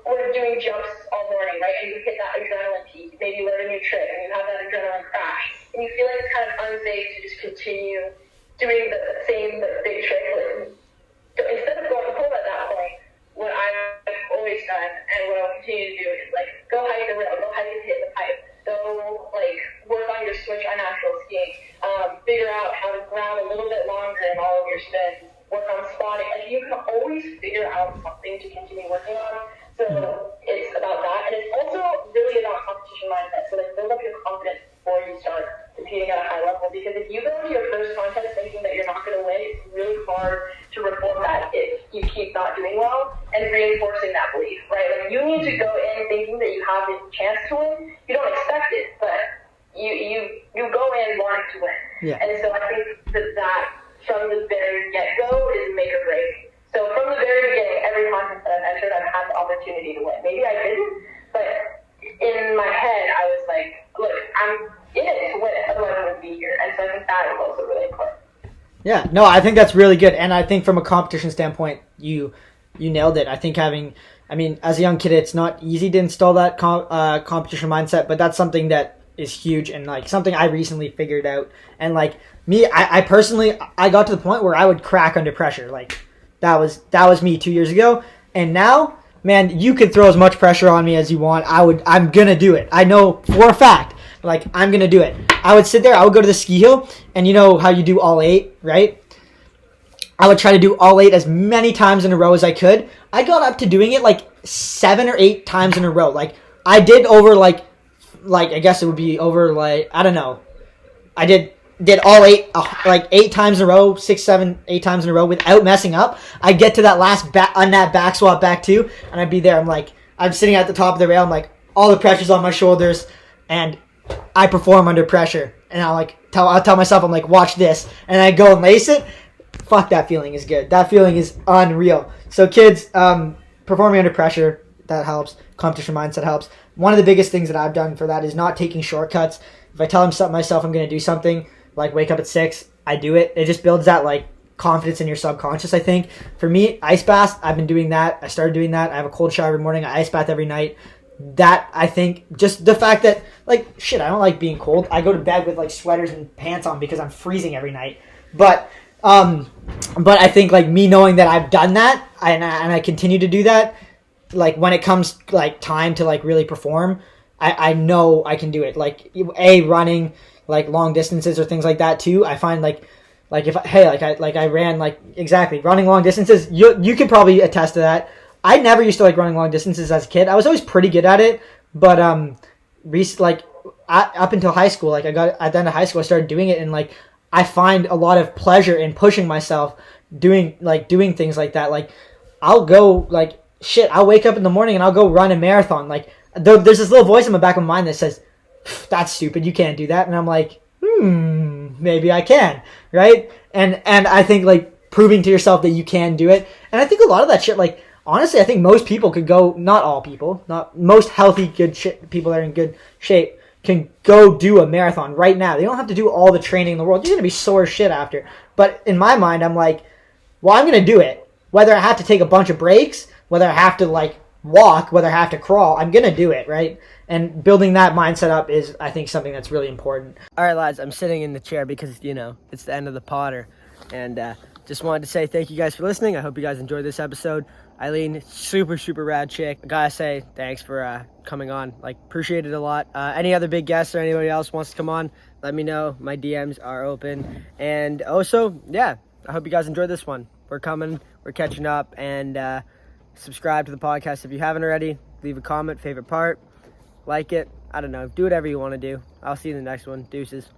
were doing jumps all morning, right, and you hit that adrenaline peak, maybe you learn a new trick, and you have that adrenaline crash, and you feel like it's kind of unsafe to just continue doing the same big trick. Like, instead of going home at that point, what I've always done and what I'll continue to do is like go hike the rail, go hike and hit the pipe, go like work on your switch on natural skiing, figure out how to ground a little bit longer in all of your spins, work on spotting. Like, you can always figure out something to continue working on. So it's about that, and it's also really about competition mindset. So like build up your confidence before you start competing at a high level, because if you go into your first contest thinking that you're not going to win, it's really hard to reform that if you keep not doing well and reinforcing that belief, right? Like, you need to go in thinking that you have a chance to win. You don't expect it, but you go in wanting to win. Yeah. And so I think that from the very get-go is make or break. So from the very beginning, every contest that I've entered, I've had the opportunity to win. Maybe I didn't, but in my head, I was like, look, I'm in it to win it, otherwise I wouldn't be here. And so I think that is also really important. Yeah, no, I think that's really good. And I think from a competition standpoint, you nailed it. I think as a young kid, it's not easy to install that competition mindset, but that's something that is huge, and like something I recently figured out. And like me, I personally, I got to the point where I would crack under pressure. Like that was me 2 years ago, and now, man, you could throw as much pressure on me as you want. I'm gonna do it. I know for a fact. Like, I'm gonna do it. I would sit there, I would go to the ski hill, and you know how you do all 8, right? I would try to do all 8 as many times in a row as I could. I got up to doing it like 7 or 8 times in a row. Like, I did over like I guess it would be over like, I don't know. I did all 8, like 8 times in a row, 6, 7, 8 times in a row without messing up. I get to that last on that back squat back 2, and I'd be there. I'm sitting at the top of the rail. I'm like, all the pressure's on my shoulders, and I perform under pressure. And I'll tell myself, I'm like, watch this, and I go and lace it. Fuck, that feeling is good. That feeling is unreal. So kids, performing under pressure, that helps. Competition mindset helps. One of the biggest things that I've done for that is not taking shortcuts. If I tell myself I'm going to do something, like wake up at 6, I do it. It just builds that like confidence in your subconscious, I think. For me, ice bath, I've been doing that. I started doing that. I have a cold shower every morning. I ice bath every night. That, I think, just the fact that, like, shit, I don't like being cold. I go to bed with like sweaters and pants on because I'm freezing every night. But I think like me knowing that I've done that and I continue to do that, like when it comes like time to like really perform, I know I can do it. Like running like long distances or things like that too. I find like if I ran like exactly running long distances. You could probably attest to that. I never used to like running long distances as a kid. I was always pretty good at it, but up until high school, like at the end of high school, I started doing it, and like I find a lot of pleasure in pushing myself, doing things like that. Like I'll go like shit. I'll wake up in the morning and I'll go run a marathon. Like there's this little voice in the back of my mind that says, "That's stupid. You can't do that." And I'm like, maybe I can, right? And I think like proving to yourself that you can do it. And I think a lot of that shit, like honestly, I think most people could go. Not all people, not most healthy, good people that are in good shape can go do a marathon right now. They don't have to do all the training in the world. You're going to be sore as shit after. But in my mind, I'm like, well, I'm going to do it. Whether I have to take a bunch of breaks, whether I have to like walk, whether I have to crawl, I'm going to do it, right? And building that mindset up is, I think, something that's really important. All right, lads, I'm sitting in the chair because, you know, it's the end of the Potter. And just wanted to say thank you guys for listening. I hope you guys enjoyed this episode. Eileen, super, super rad chick. I gotta say, thanks for coming on. Like, appreciate it a lot. Any other big guests or anybody else wants to come on, let me know. My DMs are open. And also, yeah, I hope you guys enjoyed this one. We're coming. We're catching up. And subscribe to the podcast if you haven't already. Leave a comment, favorite part. Like it. I don't know. Do whatever you want to do. I'll see you in the next one. Deuces.